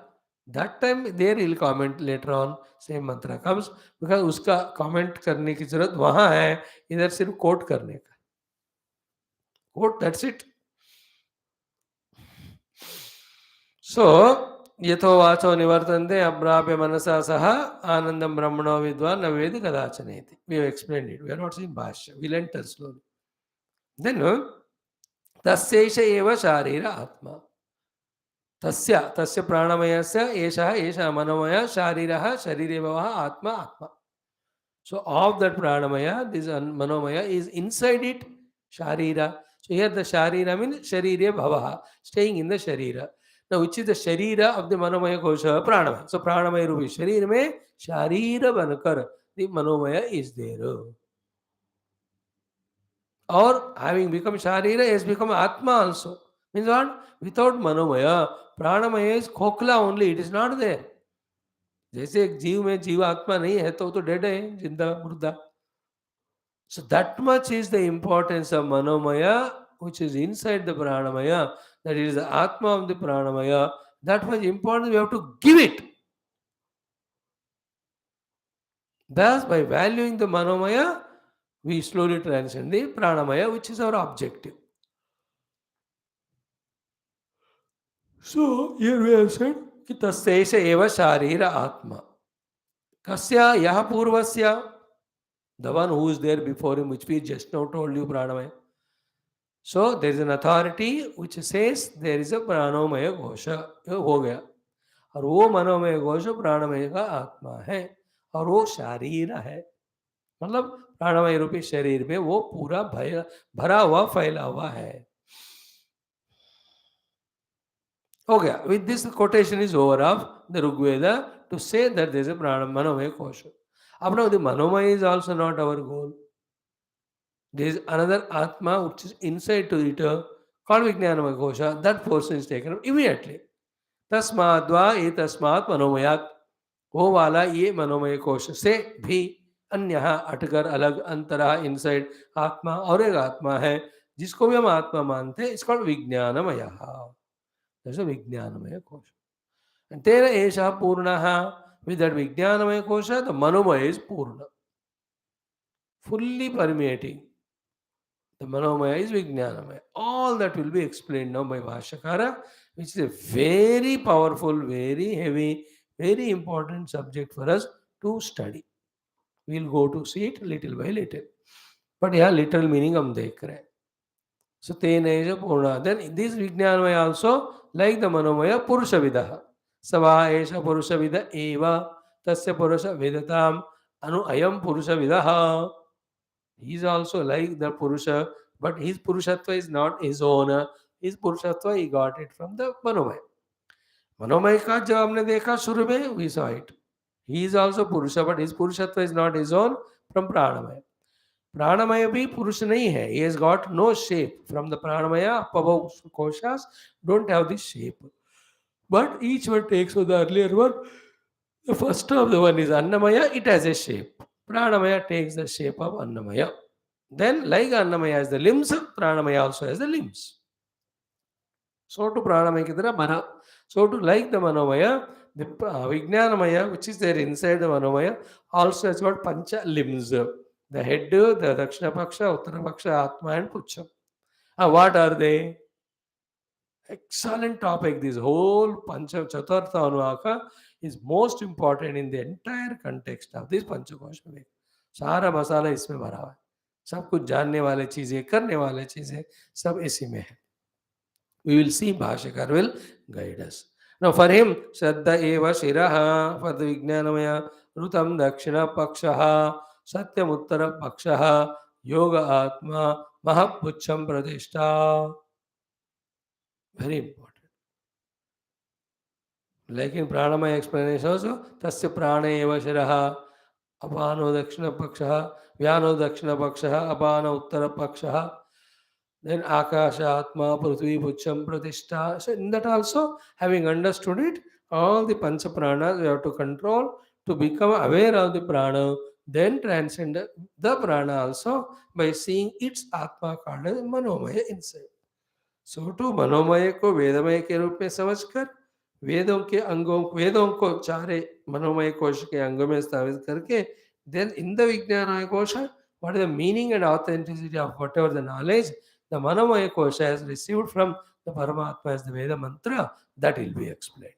That time there he'll comment later on, same mantra comes, because उसका comment करने की जरूरत वहां है, इधर सिर्फ coat करने का. Quote, that's it. So यथो वाचो निवर्तन्ते अप्राप्य मनसा सह आनंदम ब्रह्मणो विद्वान् न वेद कदाचनेति. We have explained it. We are not seeing Bhashyam. We'll enter slowly. Then तस्यैष एव शारीर आत्मा. तस्य तस्य प्राणमयस्य एषः एषः मनोमय शारीरः शरीरे भवः आत्मा आत्मा. So of that pranamaya, this manomaya is inside it, sharira. So here the sharira means sharire bhavaha, staying in the sharira. Now which is the sharira of the manomaya kosha? Pranamaya. So pranamaya rupi sharir mein sharira bankar the manomaya is there. Or having become sharira has become atma also. Means what? Without manomaya, pranamaya is खोखला only, it is not there. जैसे एक जीव में जीवात्मा नहीं है तो dead है, जिंदा मुर्दा. So that much is the importance of manomaya, which is inside the pranamaya, that it is the atma of the pranamaya. That much important, we have to give it. Thus, by valuing the manomaya, we slowly transcend the pranamaya, which is our objective. So here we have said कि तस्यैष एव शारीर आत्मा. कस्या यह पूर्वस्य, the one who is there before him, which we just now told you, pranamaya. So there is an authority which says there is a प्राणोमय Ghosh. हो गया. और वो मनोमय घोष प्राणमय का आत्मा है और वो शारीर है. मतलब प्राणमय रूपी शरीर में वो पूरा भरा हुआ फैला हुआ है. हो गया. With this quotation is over of the Rigveda to say that there is a prana manomaya kosha. Up now the manomaya is also not our goal. There is another atma which is inside to it called Vijnanamaya kosha. That portion is taken up immediately. तस्माद्वा ये तस्मात् मनोमयात्, वो वाला ये मनोमय कोश से भी अन्य हटकर अलग अंतरा इनसाइड आत्मा और एक आत्मा है जिसको भी हम आत्मा मानते हैं. इसका विज्ञानमय, विज्ञानमय कोश. And तेन एषः पूर्णः. With that Vijnanamaya kosha, the Manomaya is Purna. Fully permeating. The Manomaya is Vijnanamaya. All that will be explained now by Bhashyakara, which is a very powerful, very heavy, very important subject for us to study. We will go to see it little by little. But yeah, literal meaning हम देख रहे हैं. So तेन एष पूर्णः. Then this Vijnanamaya also, like the Manomaya, Purushavidah. सवा एष पुरुषविद एव तस्य पुरुषविदताम् अनु अयं पुरुषविदः. He is also like the Purusha, but his Purushatva is not his own. His Purushatva he got it from the Manomaya. Manomaya का जब हमने देखा शुरू में, we saw it. He is also Purusha, but his Purushatva is not his own from Pranamaya. Pranamaya भी पुरुष नहीं है. He has got no shape from the Pranamaya. Above koshas don't have this shape. But each one takes on the earlier one. The first of the one is Annamaya, it has a shape. Pranamaya takes the shape of Annamaya. Then, like Annamaya has the limbs, Pranamaya also has the limbs. So to Pranamaya ki tarah Mana. So to like the Manomaya, the Vijnanamaya, which is there inside the Manomaya, also has got Pancha limbs. The head, the Dakshina Paksha, Uttara Paksha, Atma and Pucham. What are they? Excellent topic. This whole Pancha Chaturtha Anuvaka is most important in the entire context of this Panchakosha में. सारा मसाला इसमें भरा हुआ है. सब कुछ जानने वाले चीजें, करने वाले चीजें सब इसी में है. We will see Bhashyakar will guide us. Now for him, Shraddha eva Shiraha, for the Vijnanamaya, Rutam Dakshina Pakshaha, Satyam Uttara Pakshaha, Yoga Atma, Mahapucham Pradishta. Very important. Like in Pranamaya explanation also, Tasya Prana eva Shiraha, Apano Dakshina Pakshaha, Vyano Dakshina Pakshaha, Apano Uttara Pakshaha. Then Akasha, Atma, Prithvi, Pucham, Pratishta. So in that also, having understood it, all the Pancha Pranas we have to control to become aware of the Prana, then transcend the Prana also by seeing its Atma called as Manomaya inside. So to Manomaya को वेदमय के रूप में समझकर वेदों के अंगों वेदों को चारे मनोमय कोश के अंगों में स्थापित करके then in the Vijnanamaya kosha, what is the meaning and authenticity of whatever the knowledge the Manomaya kosha has received from the Paramatma as the Veda mantra, that will be explained.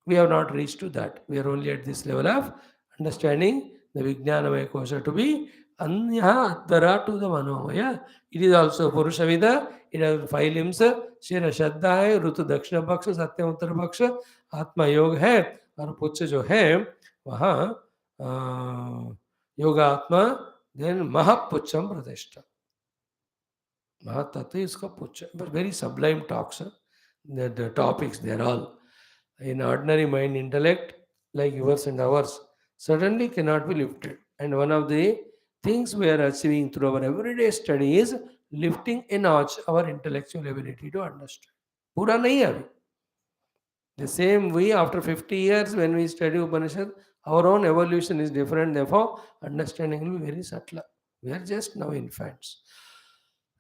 We have not reached to that. We are only at this level of understanding the Vijnanamaya kosha to be Anya Addara to the Manomaya. It is also Purushavida. It has 5 limbs. Shira Shraddha है, ऋतु दक्षिण पक्ष, सत्य उत्तर पक्ष, आत्मा योग है और पुच्छ जो है वहाँ योगात्मा, then Mahapucham Pradishta. Mahatata is ka Pucha. But very sublime talks. The topics, they are all. In ordinary mind intellect, like yours and ours, certainly cannot be lifted. And one of the things we are achieving through our everyday study is lifting a notch our intellectual ability to understand. Pura nahi hai abhi. The same way after 50 years when we study Upanishad, our own evolution is different. Therefore, understanding will be very subtle. We are just now infants.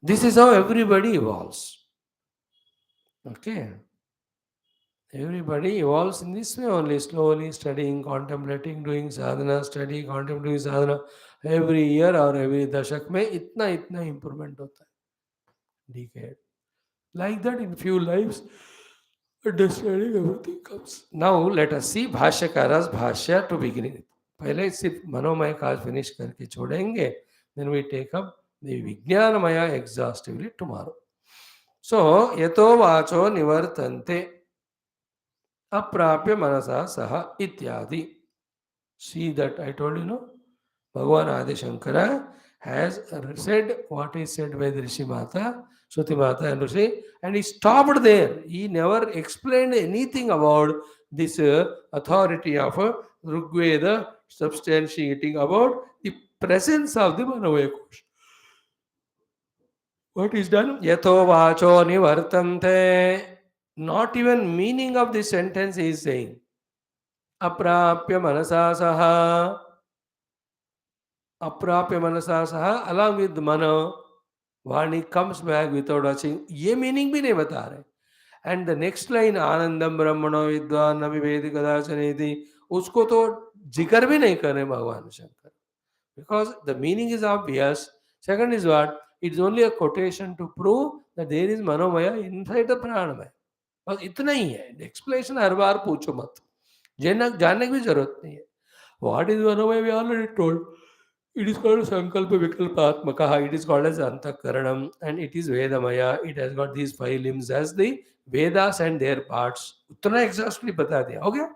This is how everybody evolves. Okay. Everybody evolves in this way only, slowly studying, contemplating, doing sadhana, study, contemplating sadhana. Every year or every dashak में इतना improvement होता है. Decade. Like that in few lives, understanding everything comes. Now let us see Bhashyakara's Bhashya to begin with. पहले सिर्फ मनोमय का finish करके छोड़ेंगे. Then we take up the Vijnanamaya exhaustively tomorrow. So, yato vacho nivartante अप्राप्य मनसा सह इत्यादि. See that I told you, no? Bhagavan Adi Shankara has said what is said by the Rishi Mata, Shruti Mata and Rishi, and he stopped there. He never explained anything about this authority of Rigveda substantiating about the presence of the Manovaya Kosha. What is done? Yato vacho nivartante. Not even meaning of this sentence he is saying. Aprapya manasa saha. Aprapya manasa saha along with mano. Vani comes back without watching. ये meaning भी नहीं बता रहे. And the next line आनंदम ब्रह्मणो विद्वान अभिवेद कदाचनेति, उसको तो जिक्र भी नहीं कर रहे भगवान Shankar, because the meaning is obvious. Second is what? It's only a quotation to prove that there is manomaya inside the pranamaya. बस इतना ही है. एक्सप्लेनेशन हर बार पूछो मत, जानने की भी जरूरत नहीं है. What is manomaya? We already told. It is called Sankalpa Vikalpatmakaha. It is called as Antakaranam, and it is Vedamaya. It has got these five limbs as the Vedas and their parts. उतना exactly बता दिया. हो गया.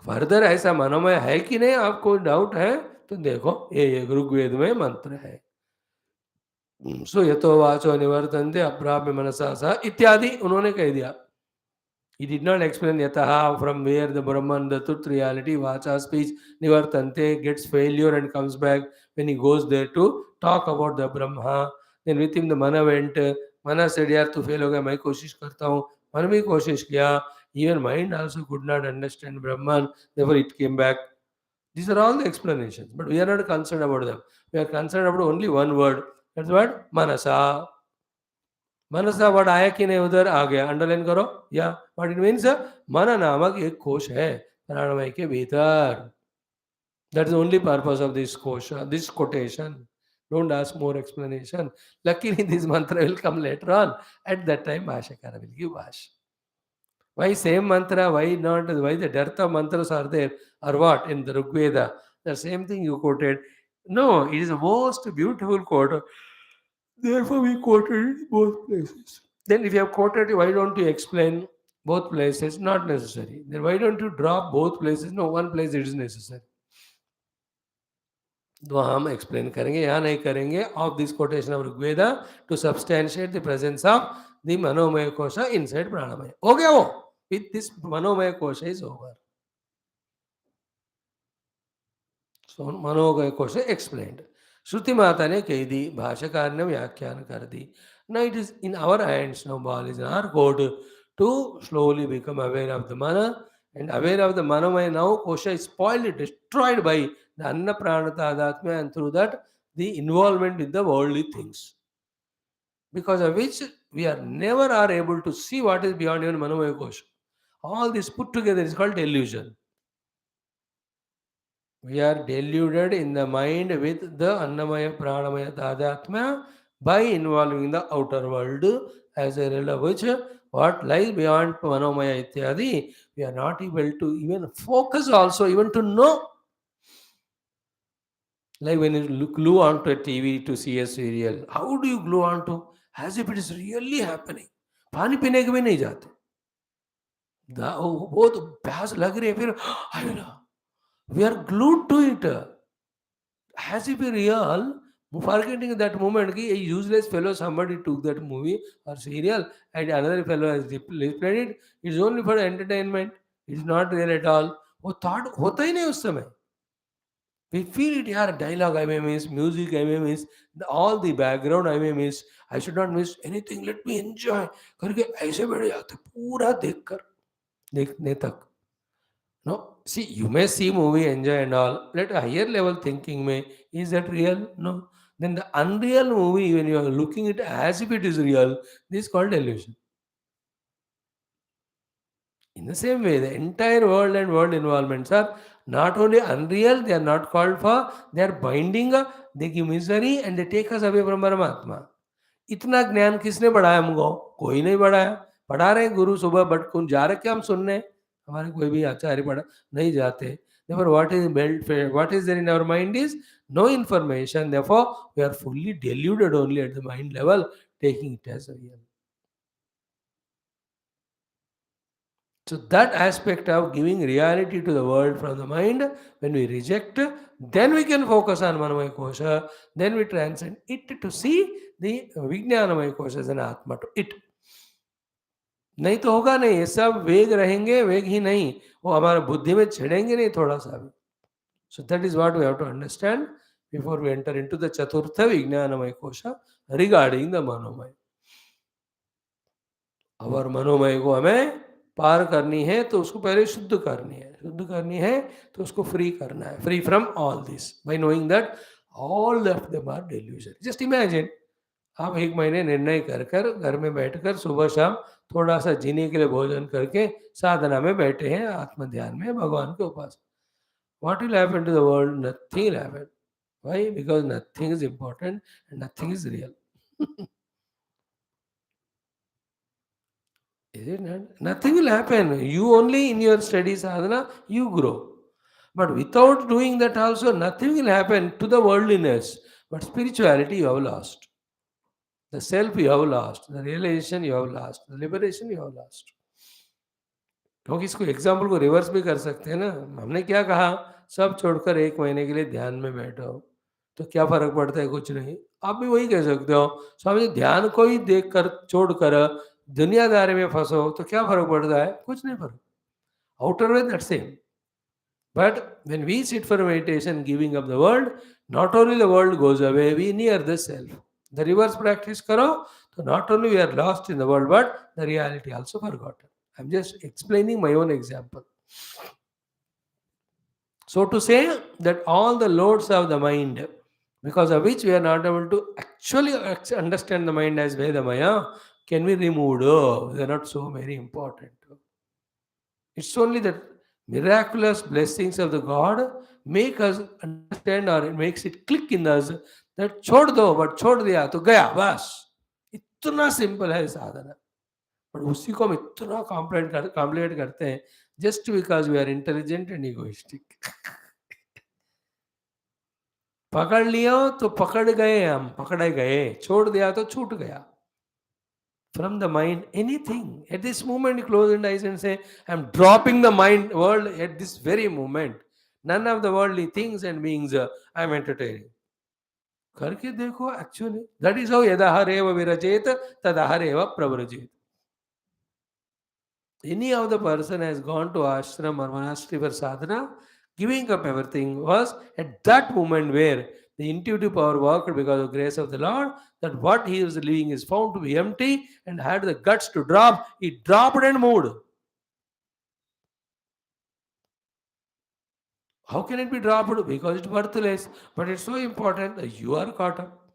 Further ऐसा मनोमय है कि नहीं, आपको डाउट है तो देखो, ये ऋग्वेद में मंत्र है. सो यतो वाचो निवर्तन्ते अप्राप्य मनसा सा इत्यादि उन्होंने कह दिया. He did not explain yataha from where the Brahman, the truth reality, vacha speech, nivartante, gets failure and comes back when he goes there to talk about the Brahma. Then with him the Mana went. Mana said, यार तू fail हो गया, मैं कोशिश करता हूँ. मन भी कोशिश किया. Even mind also could not understand Brahman, therefore it came back. These are all the explanations, but we are not concerned about them. We are concerned about only one word. That's what? Manasa. Mansa word आया कि नहीं, उधर आ गया, underline करो. या what it means, मन नामक एक कोश है प्राणमय के भीतर. That is only purpose of this kosha, this quotation. Don't ask more explanation. Luckily this mantra will come later on. At that time भाष्यकार विल गिव भाष्य. Why same mantra? Why not? Why the dearth of mantras are there? Or what? In the Rigveda, the same thing you quoted. No, it is the most beautiful quote. Therefore, we quoted it in both places. Then, if you have quoted, why don't you explain both places? Not necessary. Then, why don't you drop both places? No, one place it is necessary. तो हम explain करेंगे, यहाँ नहीं करेंगे. Of this quotation of Rigveda to substantiate the presence of the manomaya kosha inside प्राणमय. हो गया वो. With this मनोमय कोश इज ओवर. सो मनोमय कोश एक्सप्लेन्ड. श्रुति माता ने कह दी, भाष्यकार ने व्याख्यान कर दी. Now it is in our hands, now ball is in our court to slowly become aware of the mana, and aware of the manomaya. Now kosha is spoiled, destroyed by the anna prana tadatmya, and through that the involvement with the worldly things, because of which we are never are able to see what is beyond even manomaya kosha. All this put together is called delusion. We are deluded in the mind with the Annamaya Pranamaya Tadatmya by involving the outer world, as a result of which what lies beyond Manomaya Ityadi, we are not able to even focus also, even to know. Like when you glue onto a TV to see a serial, how do you glue onto? As if it is really happening. पानी पीने के भी नहीं जाते. बहुत प्यास लग रही है, फिर we are glued to it. Has it been real? Forgetting that moment, a useless fellow, somebody took that movie or serial and another fellow has replayed it. It's only for entertainment. It's not real at all. वो thought होता ही नहीं उस समय. We feel it, यार, dialogue I may miss, music I may miss, all the background I may miss. I should not miss anything. Let me enjoy. करके ऐसे बैठ जाते पूरा देखकर, देखने तक. No, see, you may see movie, enjoy and all. Let a higher level thinking may, is that real? No. Then the unreal movie, when you are looking at it as if it is real, this is called delusion. In the same way, the entire world and world involvements are not only unreal, they are not called for, they are binding, they give misery and they take us away from Paramatma. इतना ज्ञान किसने बढ़ाया हमको? कोई नहीं बढ़ाया. पढ़ा रहे गुरु सुबह, बट कौन जा रहे क्या हम सुनने? हमारे कोई भी आचार्य पढ़ा नहीं जाते. Therefore, what is built, what is there in our mind is no information. Therefore, we are fully deluded only at the mind level, taking it as real. So that aspect of giving reality to the world from the mind, when we reject, then we can focus on Manomaya Kosha, then we transcend it to see the Vijnanamaya Kosha as an Atma to it. नहीं तो होगा नहीं, ये सब वेग रहेंगे, वेग ही नहीं, वो हमारे बुद्धि में छिड़ेंगे नहीं थोड़ा सा भी. So that is what we have to understand before we enter into the Chaturtha Vijnanamaya Kosha regarding the Manomaya. और मनोमय को हमें पार करनी है तो उसको पहले शुद्ध करनी है, शुद्ध करनी है तो उसको फ्री करना है, free from all this by knowing that all of them are delusion. Just imagine, आप एक महीने निर्णय कर कर घर में बैठकर सुबह शाम थोड़ा सा जीने के लिए भोजन करके साधना में बैठे हैं, आत्म ध्यान में भगवान के उपास. What will happen to the world? Nothing will happen. Why? Because nothing is important and nothing is real. Is it not? Nothing will happen. You only in your study sadhana, you grow. But without doing that also, nothing will happen to the worldliness. But spirituality you have lost. The self you have lost. The realization you have lost. The liberation you have lost. क्योंकि इसको example को reverse भी कर सकते हैं ना. हमने क्या कहा? सब छोड़कर एक महीने के लिए ध्यान में बैठो तो क्या फर्क पड़ता है? कुछ नहीं. आप भी वही कह सकते हो, स्वामी जी ध्यान को ही देख कर छोड़कर दुनियादारी में फंसो तो क्या फर्क पड़ता है? कुछ नहीं फर्क. Outer way that same. But when we sit for meditation, giving up the world, not only the world goes away, we near the self. The reverse practice karo, so not only we are lost in the world, but the reality also forgotten. I'm just explaining my own example. So to say that all the loads of the mind, because of which we are not able to actually understand the mind as Vedamaya, can be removed. Oh, they are not so very important. It's only that miraculous blessings of the God make us understand, or it makes it click in us that छोड़ दो, but छोड़ दिया तो गया बस. इतना simple है साधना. पर उसी को हम इतना कॉम्प्लिकेट करते हैं just because we are intelligent and egoistic. पकड़ लिया तो पकड़ गए, हम पकड़े गए. छोड़ दिया तो छूट गया. From the mind, anything. At this moment, you close your eyes and say, I'm dropping the mind world at this very moment. None of the worldly things and beings I'm entertaining. करके देखो, actually. That is how yadahareva virajet tadahareva pravrajet. Any of the person has gone to ashram or monastery for sadhana, giving up everything was at that moment where the intuitive power worked because of grace of the Lord, that what he was living is found to be empty and had the guts to drop. He dropped and moved. How can it be dropped? Because it's worthless. But it's so important that you are caught up.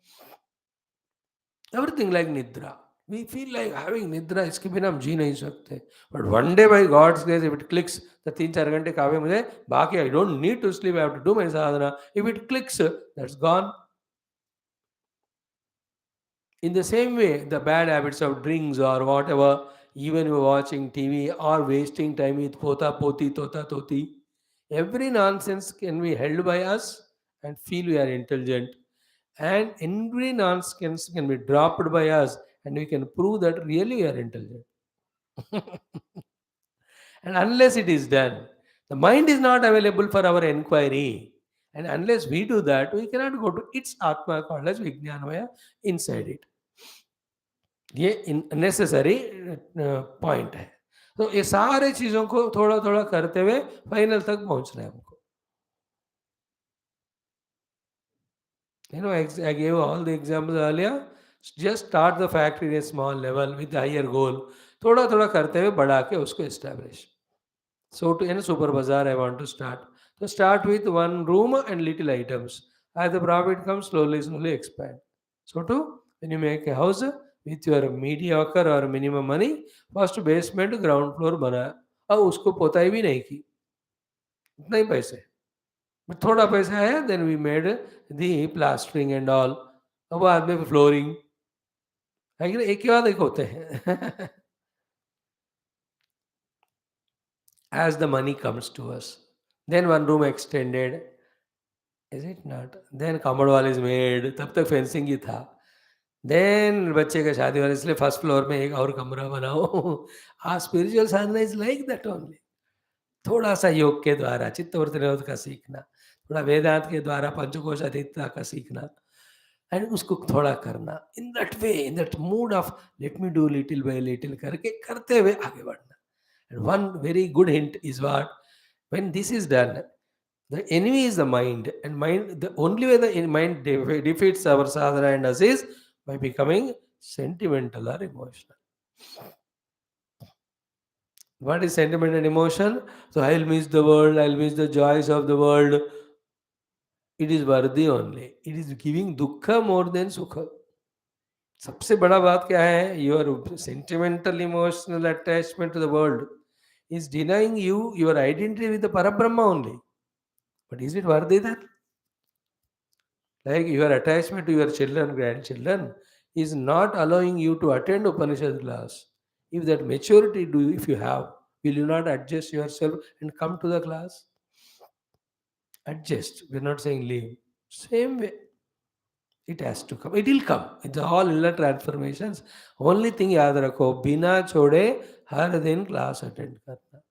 Everything like Nidra. We feel like having Nidra, इसके बिना हम जी नहीं सकते. But one day by God's grace, if it clicks, the 3-4 घंटे कावे मुझे, बाकी I don't need to sleep, I have to do my sadhana. If it clicks, that's gone. In the same way, the bad habits of drinks or whatever, even you're watching TV or wasting time with pota, poti, tota, toti, every nonsense can be held by us and feel we are intelligent. And every nonsense can be dropped by us and we can prove that really we are intelligent. And unless it is done, the mind is not available for our inquiry. And unless we do that, we cannot go to its Atma called as Vijnanamaya inside it. ये necessary point है. तो ये सारे चीज़ों को थोड़ा थोड़ा करते हुए फाइनल तक पहुंचना है हमको. I gave all the examples earlier. Just start the factory in a small level with higher goal. थोड़ा थोड़ा करते हुए बढ़ा के उसको establish. So to in a super bazaar I want to start. So start with one room and little items. As the profit comes, slowly expand. So to when you make a house with your mediocre or minimum money, first basement ground floor बनाया. अब उसको पोताई भी नहीं की, इतना ही पैसे. But थोड़ा पैसा है, then we made the plastering and all. अब बाद में फ्लोरिंग है कि एक के बाद एक होते हैं. As the money comes to us, then one room extended, is it not? Then commode wall is made, तब तक fencing ही था. देन बच्चे का शादी हो रहा है इसलिए फर्स्ट फ्लोर में एक और कमरा बनाओ. Spiritual Sadhana is like that only. थोड़ा सा योग के द्वारा चित्तवृत्ति निरोध का सीखना, थोड़ा वेदांत के द्वारा पंचकोश अधीनता का सीखना, एंड उसको थोड़ा करना in that way, in that mood off let me do little bye little करके करते हुए आगे बढ़ना. And one very good hint is what, when this is done, the enemy is the mind, and mind, the only way the mind defeats our sadhana and us is by becoming sentimental or emotional. What is sentiment and emotion? So I'll miss the world, I'll miss the joys of the world. It is worthy only. It is giving dukkha more than sukha. सबसे बड़ा बात क्या है? Your sentimental emotional attachment to the world is denying you your identity with the Parabrahma only. But is it worthy then? Like your attachment to your children, grandchildren is not allowing you to attend Upanishad class. If that maturity do, if you have, will you not adjust yourself and come to the class? Adjust. We're not saying leave. Same way. It has to come. It will come. It's all inner transformations. Only thing याद रखो, बिना छोड़े हर दिन class attend करना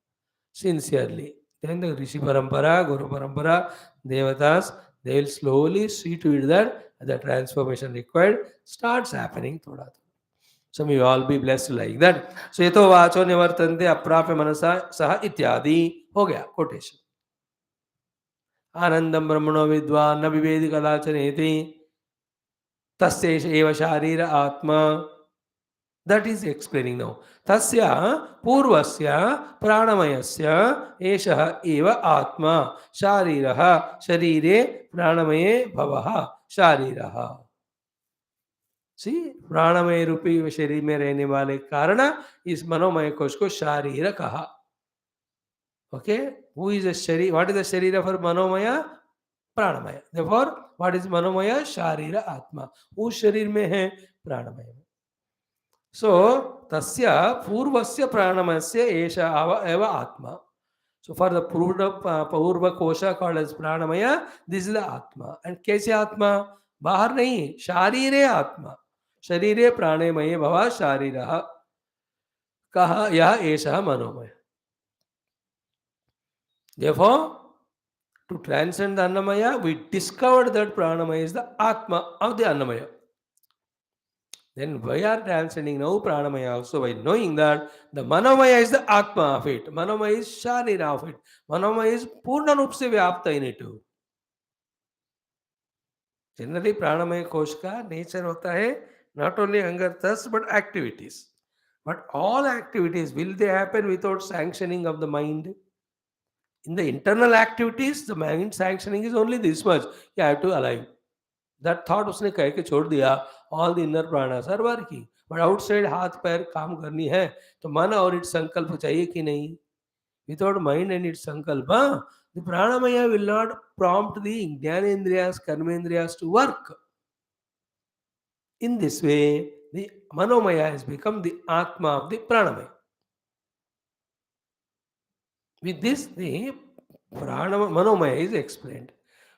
sincerely. Then the Rishi Parampara, Guru Parampara, Devatas, they will slowly see to it that the transformation required starts happening. Thoda. So may you all be blessed like that. So yeto vacho nivartante aprapya manasa saha ityadi. हो गया quotation. आनंदम ब्रह्मणो विद्वान न विवेदि कदाचनेति तस्यैष एव शारीर आत्मा. That is explaining now. Tasya purvasya pranamaya esha eva atma shariraha sharire pranamaye bhavaha shariraha. See, pranamaya रूपी शरीर में रहने वाले कारण इस मनोमय कोश को शारीर कहा. Okay, who is the sharir? What is the sharira for manomaya? Pranamaya. Therefore, what is manomaya? Sharira atma. उस शरीर में है प्राणमय. So, tasya purvasya pranamasya esha eva atma. So, for the purva kosha called as pranamaya, this is the atma. And kaise atma? बाहर नहीं, शारीरे आत्मा. शरीरे प्राणमये भवा शारीरः. कहा यह एषः मनोमय. Therefore, to transcend the Annamaya, we discovered that Pranamaya is the Atma of the Annamaya. Then we are transcending now Pranamaya also by knowing that the Manomaya is the Atma of it. Manomaya is Sharira of it. Manomaya is Purna Rup se Vyapta in it. Generally, Pranamaya Kosh ka nature hota hai not only hunger, thirst, but activities. But all activities, will they happen without sanctioning of the mind? In the internal activities, the mind sanctioning is only this much. You have to alive. That thought उसने कह के छोड़ दिया. All the inner pranas are working. But outside हाथ पैर काम करनी है तो मन और its संकल्प चाहिए कि नहीं? Without mind and its sankalpa, the pranamaya will not prompt the jnanendriyas, karmendriyas to work. In this way, the manomaya has become the atma of the pranamaya. With this, the manomaya is explained.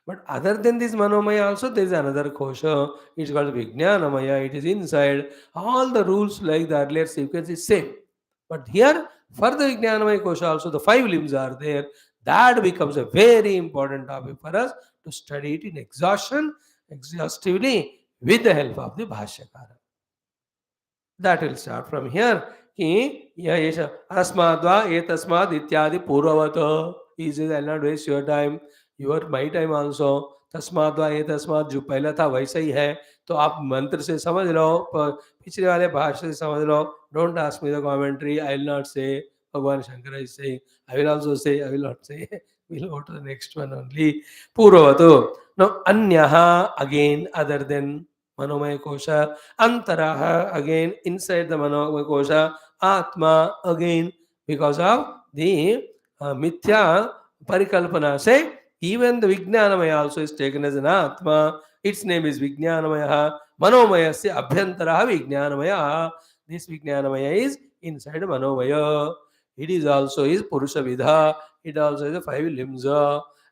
But other than this manomaya also, there is another kosha. It's called VIGNANAMAYA. It is inside. All the rules like the earlier sequence is same. But here, for the VIGNANAMAYA kosha also, the 5 limbs are there. That becomes a very important topic for us to study it in exhaustively with the help of the Bhashyakara. That will start from here. कि यह अस्माद्वा एतस्माद् इत्यादि पूर्ववत. He says, I'll not waste your time, your my time also. तस्माद्वा एतस्माद् जो पहला था वैसा ही है. तो आप मंत्र से समझ लो, पिछले वाले भाष्य से समझ लो. Don't ask me the commentary. I will not say. Bhagwan Shankara is saying. I will also say. I will not say. We'll go to the next one only. Purvavato. Now anyaha, again other than Manomaya Kosha. Antaraha, again inside the Manomaya Kosha. Atma, again because of the Mithya Parikalpana. Say, even the Vijnanamaya also is taken as an Atma. Its name is Vijnanamaya. Manomaya se Abhyantaraha Vijnanamaya. This Vijnanamaya is inside Manomaya. It is also is Purusha Vidha. It also is the 5 limbs.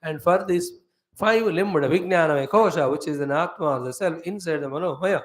And for this 5 limbed Vijnanamaya Kosha, which is an Atma of the self inside the Manomaya,